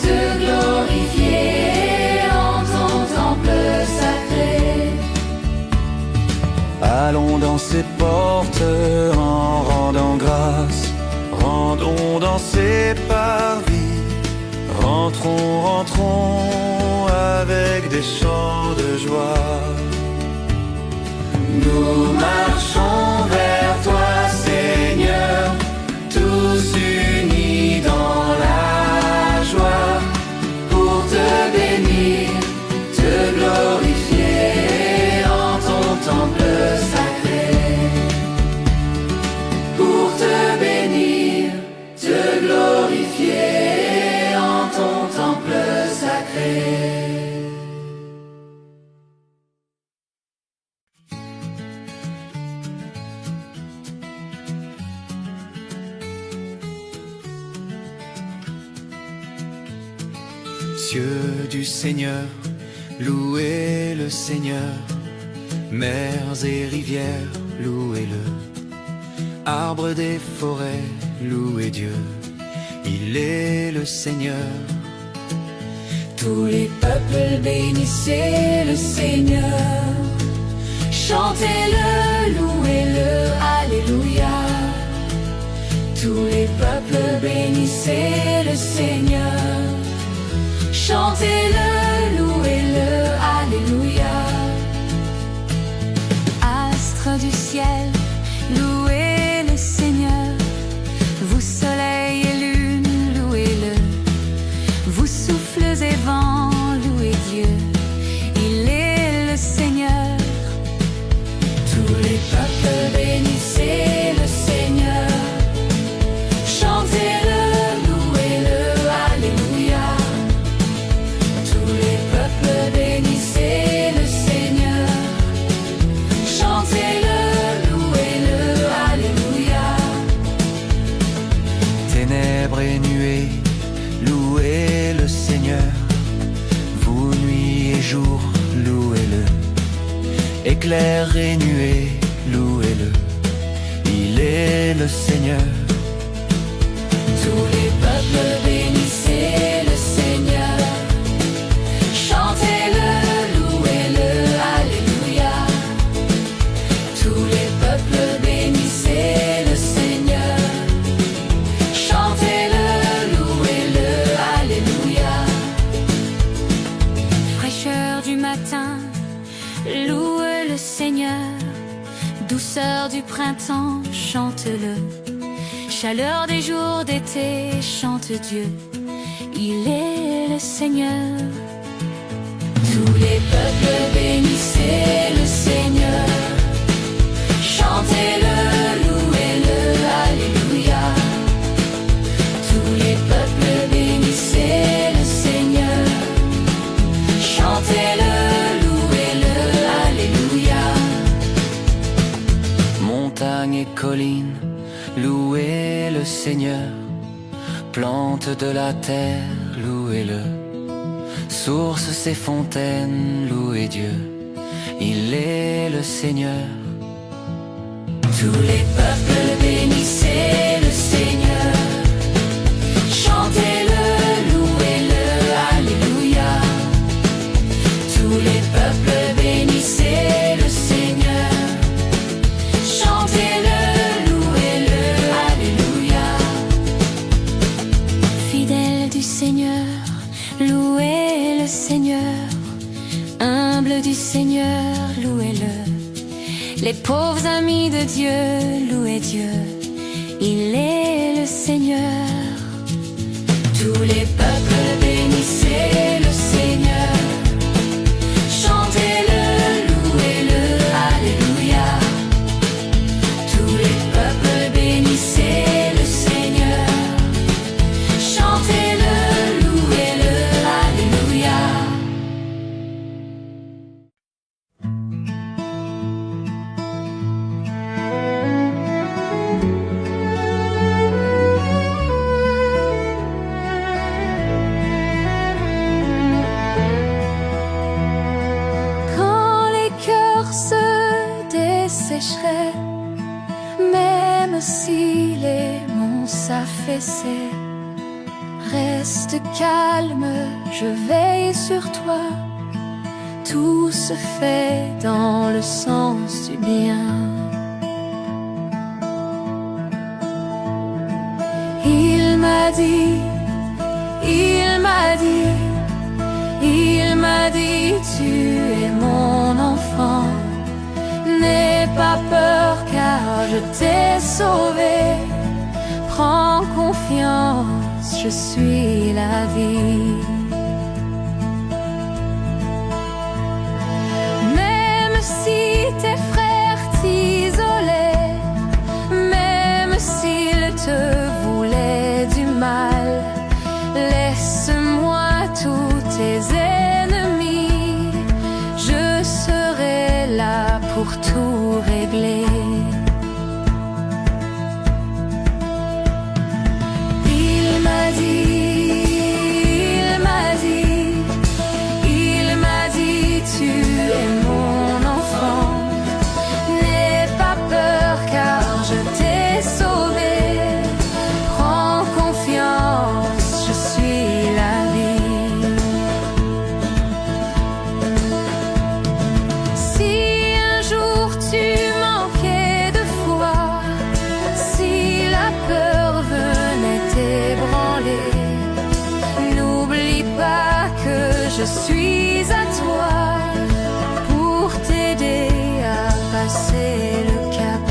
te glorifier en ton temple sacré. Allons dans ses portes en rendant grâce. Rendons dans ses parvis. Rentrons, rentrons avec des chants de joie. Nous marchons vers toi, cieux du Seigneur, louez le Seigneur. Mers et rivières, louez-le. Arbres des forêts, louez Dieu. Il est le Seigneur. Tous les peuples bénissez le Seigneur. Chantez-le, louez-le, alléluia. Tous les peuples bénissez le Seigneur. Chantez-le, louez-le, alléluia. Astres du ciel, louez le Seigneur. Vous soleil et lune, louez-le. Vous souffles et vents, louez Dieu. Il est le Seigneur. Tous les peuples bénissez le Seigneur. Chantez-le, louez-le, alléluia. Tous les peuples bénissez le Seigneur. Chantez-le, louez-le, alléluia. Ténèbres et nuées, louez le Seigneur. Vous nuit et jour, louez-le. Éclairs et nuées, louez-le. Il est le Seigneur. Tous les peuples bénissez le Seigneur. Chantez-le, louez-le, alléluia. Tous les peuples bénissez le Seigneur. Chantez-le, louez-le, alléluia. Fraîcheur du matin, loue le Seigneur. Douceur du printemps, chante-le. Chaleur des jours d'été, chante Dieu. Il est le Seigneur. Tous les peuples bénissez le Seigneur. Chantez-le, louez-le, alléluia. Tous les peuples bénissez le Seigneur. Chantez-le, louez-le, alléluia. Montagnes et collines, louez le Seigneur. Plantes de la terre, louez-le. Sources et fontaines, louez Dieu. Il est le Seigneur. Tous les peuples bénissez le Seigneur. Chantez-le, louez-le, alléluia. Tous les peuples bénissez le Seigneur. Chantez-le, louez-le, alléluia. Fidèle du Seigneur, louez le Seigneur. Humble du Seigneur, louez-le. Les pauvres amis de Dieu, louez Dieu. Il est le Seigneur. Tous les peuples bénissez le Seigneur. Chantez-le, louez-le, alléluia. Tous les peuples bénissez le Seigneur. Chantez-le, louez-le, alléluia. Quand les cœurs se dessécheraient, même si les monts s'affaissaient, reste calme, je veille sur toi. Tout se fait dans le sens du bien. Il m'a dit, il m'a dit, il m'a dit, tu es mon enfant. N'aie pas peur car je t'ai sauvé. Prends confiance, je suis la vie. Même si tes frères t'isolaient, même s'ils te voulaient du mal, laisse-moi tous tes ennemis. Je serai là pour tout régler. Il m'a dit, suis à toi pour t'aider à passer le cap.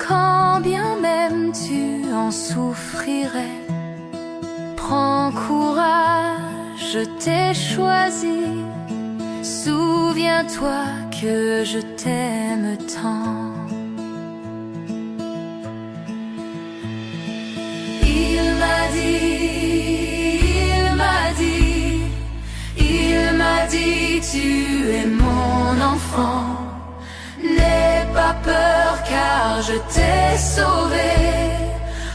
Quand bien même tu en souffrirais, prends courage, je t'ai choisi. Souviens-toi que je t'aime tant. Il m'a dit, tu es mon enfant. N'aie pas peur car je t'ai sauvé.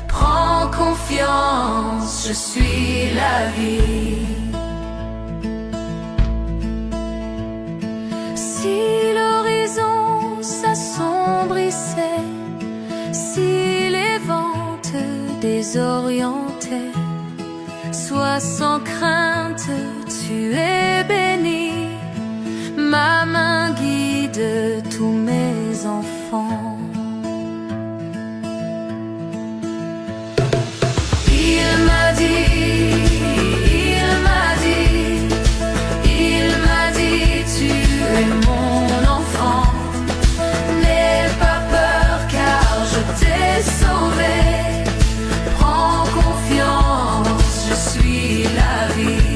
Prends confiance, je suis la vie. Si l'horizon s'assombrissait, si les vents te désorientaient, sois sans crainte, tu es béni. Ma main guide tous mes enfants. Il m'a dit, tu es mon enfant. N'aie pas peur car je t'ai sauvé. Prends confiance, je suis la vie.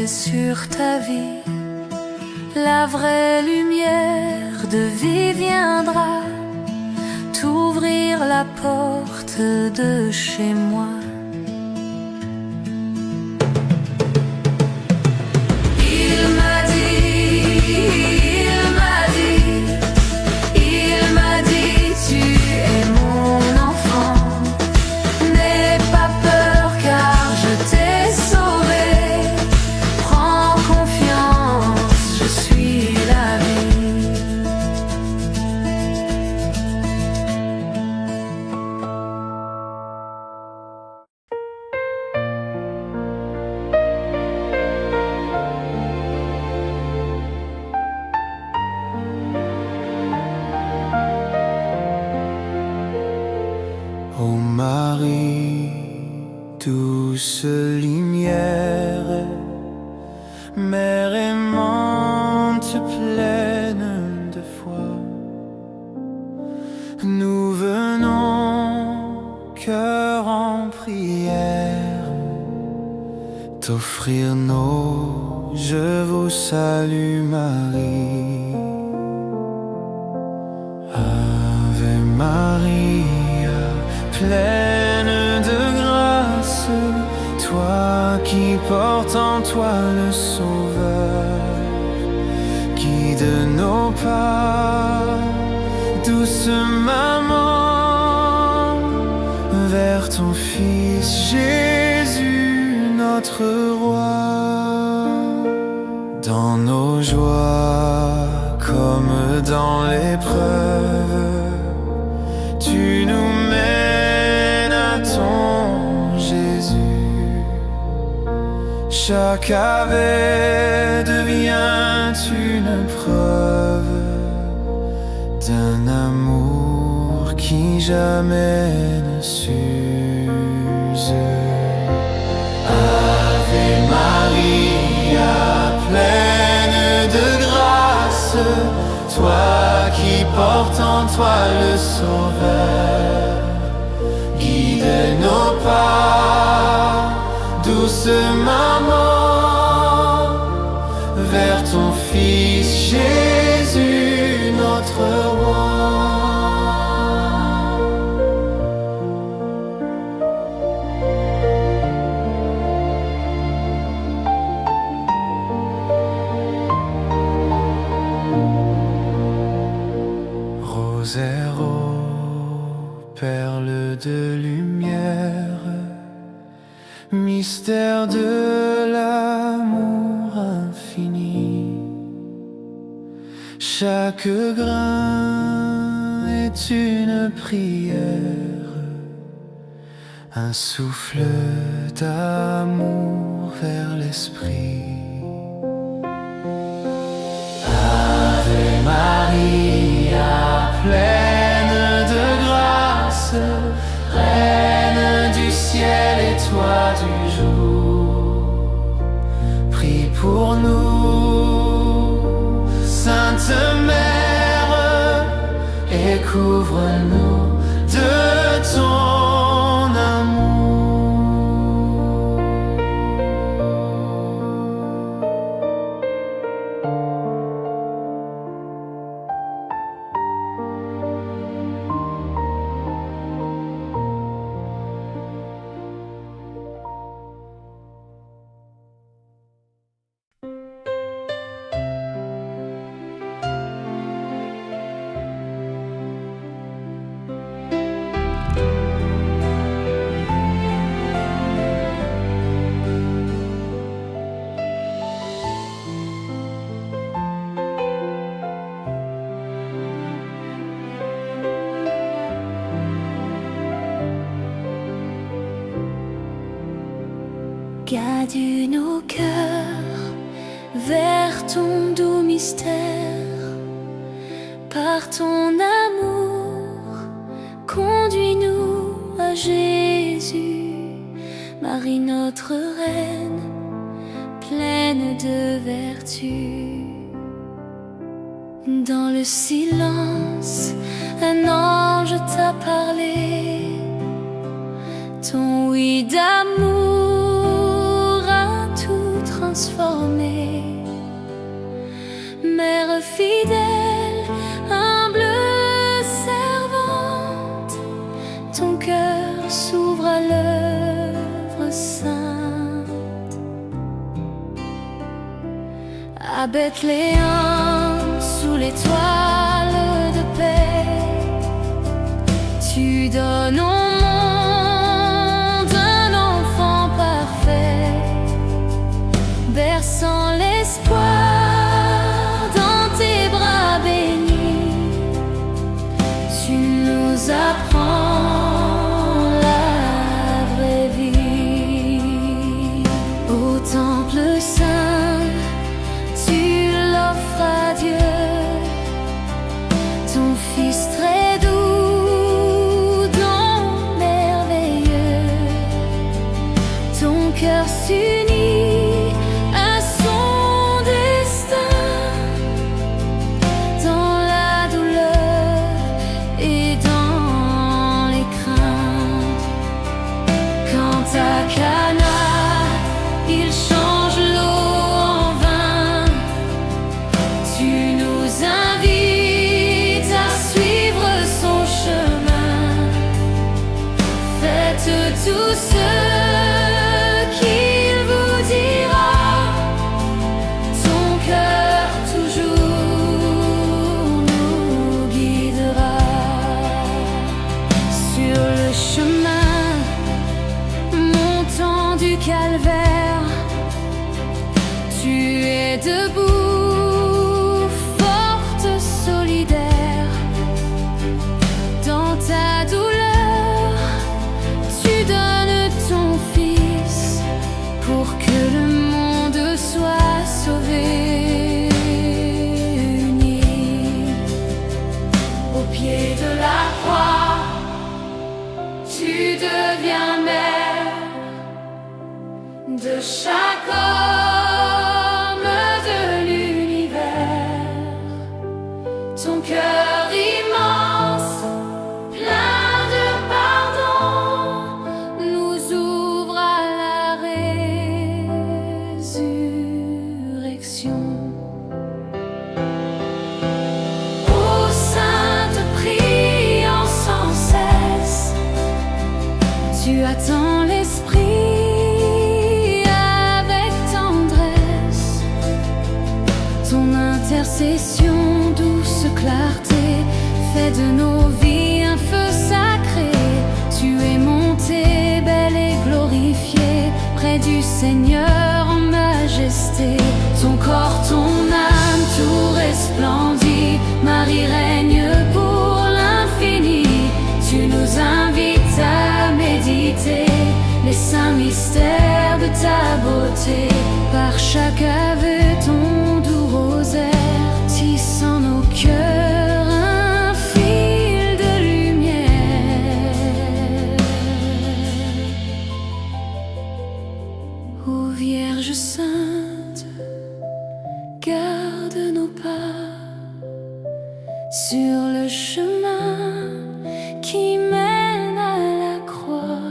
Sur ta vie, la vraie lumière de vie viendra t'ouvrir la porte de chez moi. Il m'a dit, tu es mon enfant. N'aie pas peur car je t'ai sauvé. Ô Marie, douce lumière, mère aimante pleine de foi, nous venons, cœur en prière, t'offrir nos je vous salue Marie. Ave Maria, pleine de grâce, toi qui portes en toi le Sauveur, guide nos pas, douce maman, vers ton Fils Jésus, notre Roi. Dans nos joies comme dans l'épreuve, tu nous mènes à ton Jésus. Chaque ave devient une preuve d'un amour qui jamais ne s'use. Ave Maria, pleine de grâce, toi qui portes en toi le Sauveur, guide nos pas, douce maman, vers ton Fils Jésus, notre Roi. rosaire aux perles de lumière, mystère de l'amour infini. Chaque grain est une prière, un souffle d'amour vers l'esprit. Ave Maria, pleine de grâce, Reine du ciel et toi du jour, prie pour nous, Sainte Mère, et couvre-nous de ton amour. Guide nos cœurs vers ton doux mystère. Par ton amour, conduis-nous à Jésus. Marie notre Reine, pleine de vertu. Dans le silence, un ange t'a parlé. Ton oui d'amour a tout transformé. Mère fidèle, humble servante, ton cœur s'ouvre à l'œuvre sainte. À Bethléem, sous l'étoile de paix, tu donnes au monde un enfant parfait, berçant l'espoir dans tes bras bénis. Tu nous apprends la vraie vie. Au temple saint, tu l'offres à Dieu, ton Fils très doux, don merveilleux. Ton cœur s'unit à son destin, dans la douleur et dans les craintes. Quand à Cana, il change l'eau en vin, tu nous invites à suivre son chemin. Faites tout ce qu'il vous dira, ton cœur toujours nous guidera. Sur le chemin montant du calvaire, tu es debout, forte, solidaire. Dans ta douleur, tu donnes ton Fils pour que le monde soit sauvé, uni. Au pied de la croix, tu deviens mère de chaque homme de l'univers. Ton cœur immense, plein de pardon, nous ouvre à la résurrection. Ô Sainte, priant sans cesse, tu attends l'Esprit avec Seigneur en majesté. Ton corps, ton âme, tout resplendit. Marie règne pour l'infini. Tu nous invites à méditer les saints mystères de ta beauté. Par chaque aveu, ton doux rosaire tisse en nos cœurs un fil de lumière. Ô Vierge sainte, garde nos pas sur le chemin qui mène à la croix,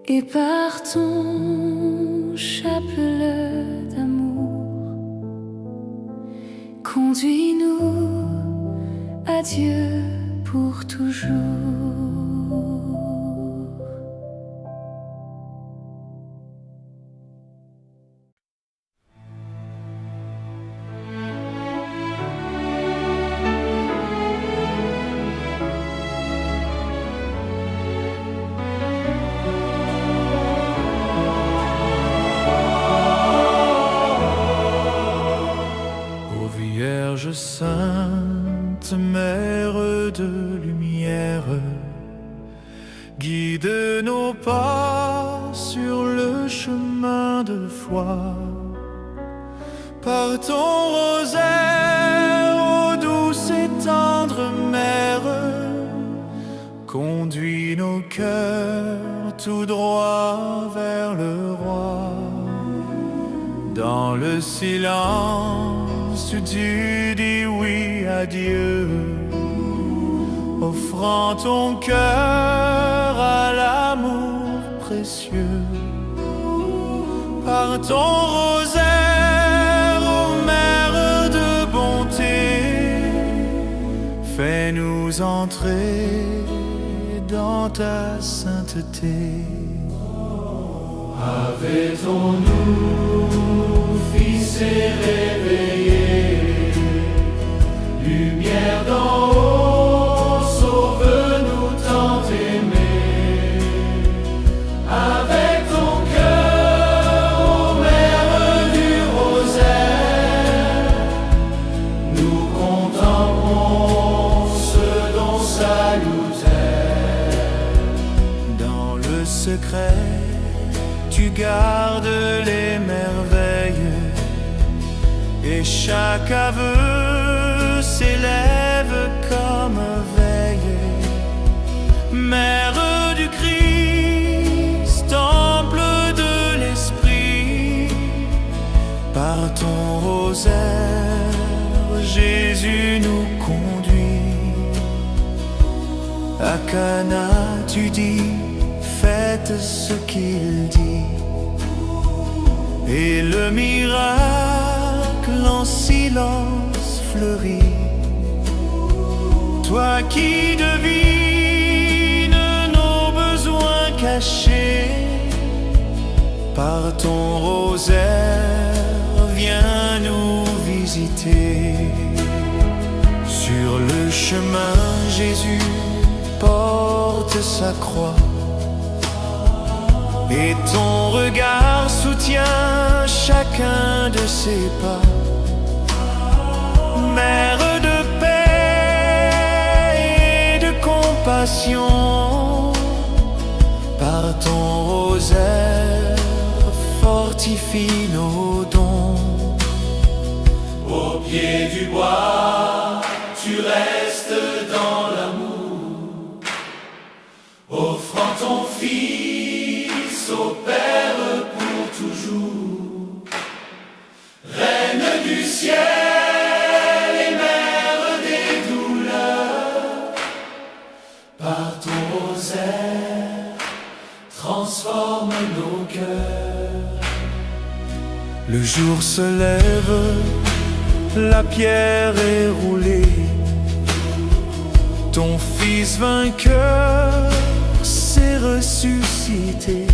et par ton chapelet d'amour, conduis-nous à Dieu pour toujours. Vierge sainte, mère de lumière, guide nos pas sur le chemin de foi. Par ton rosaire, ô douce et tendre mère, conduis nos cœurs tout droit vers le roi. Dans le silence, tu dis oui à Dieu, offrant ton cœur à l'amour précieux. Par ton rosaire, ô mère de bonté, fais-nous entrer dans ta sainteté. Avait-on-nous, Fils éveillé, lumière d'en haut, sauve-nous tant aimés. Avec ton cœur, ô mère du rosaire, nous contemplons ce don salutaire. Dans le secret, tu gardes les merveilles, et chaque aveu s'élève comme veille. Mère du Christ, temple de l'Esprit, par ton rosaire, Jésus nous conduit. À Cana, tu dis, faites ce qu'il dit, et le miracle en silence fleurit. Toi qui devines nos besoins cachés, par ton rosaire, viens nous visiter. Sur le chemin, Jésus porte sa croix, et ton regard soutient chacun de ses pas. Mère de paix et de compassion, par ton rosaire, fortifie nos dons. Au pied du bois, tu restes dans l'amour, offrant ton Fils au Père pour toujours. Reine du ciel et mère des douleurs, par ton rosaire, transforme nos cœurs. Le jour se lève, la pierre est roulée, ton Fils vainqueur s'est ressuscité.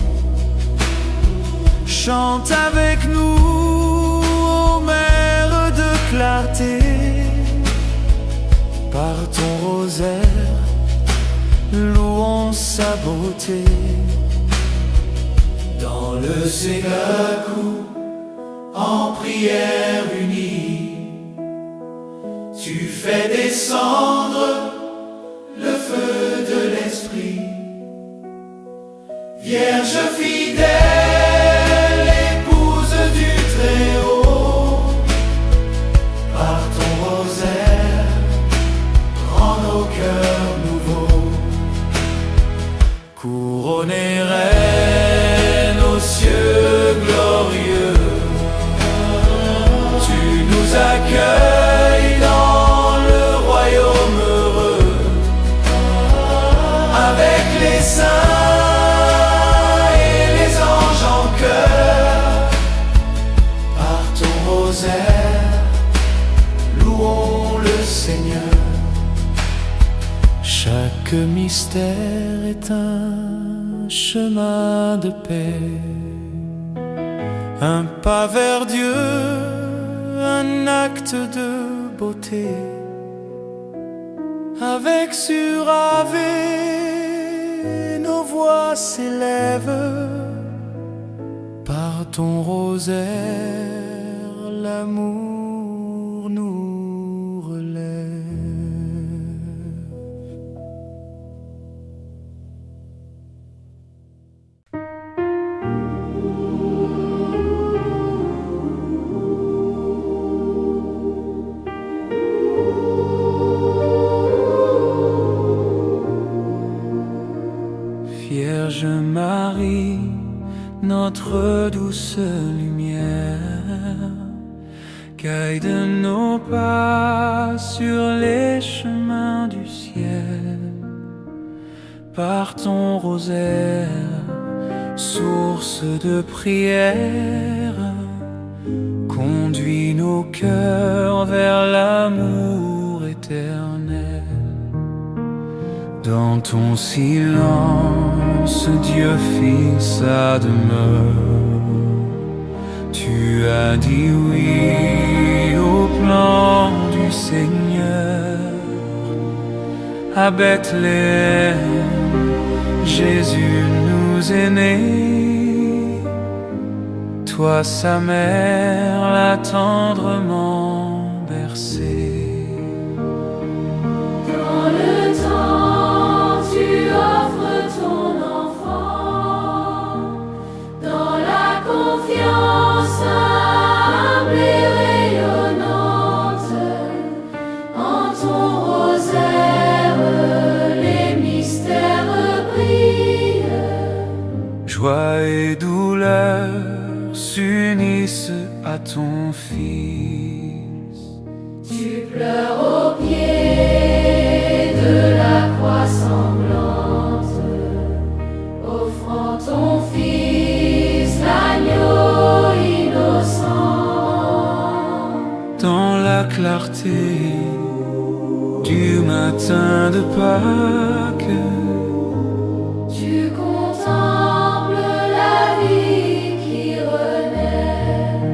Chante avec nous, ô mère de clarté, par ton rosaire, louons sa beauté. dans le Ségaku, en prière unie, tu fais descendre le feu de l'esprit. Vierge fidèle, épouse du Très-Haut, par ton rosaire, rends nos cœurs nouveaux. Couronnée reine aux cieux glorieux, tu nous accueilles dans le royaume heureux, avec les saints et les anges en chœur. Par ton rosaire, louons le Seigneur. Chaque mystère est un chemin de paix, un pas vers Dieu, un acte de beauté. Avec sur Ave, nos voix s'élèvent. Par ton rosaire, l'amour nous relève. Vierge Marie, notre douce lumière, guide nos pas sur les chemins du ciel. Par ton rosaire, source de prière, conduis nos cœurs vers l'amour éternel. Dans ton silence, Dieu fit sa demeure. Tu as dit oui au plan du Seigneur. À Bethléem, Jésus nous est né. Toi, sa mère, l'a tendrement bercé. Dans le temps, tu offres ton enfant, dans la confiance humble et rayonnante. En ton rosaire, les mystères brillent. Joie et douleur s'unissent à ton Fils. Tu pleures au pied de la croix sanglante, offrant ton Fils, l'agneau innocent. Dans la clarté du matin de Pâques, Tu contemples la vie qui renaît.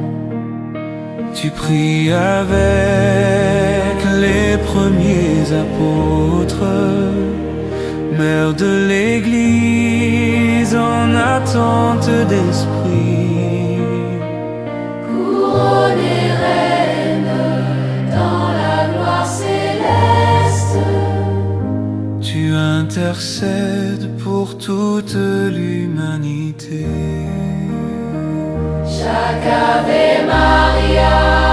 tu pries avec les premiers apôtres, Mère de l'Église en attente d'esprit. Couronnée reine dans la gloire céleste, Tu intercèdes pour toute l'humanité. chaque Ave Maria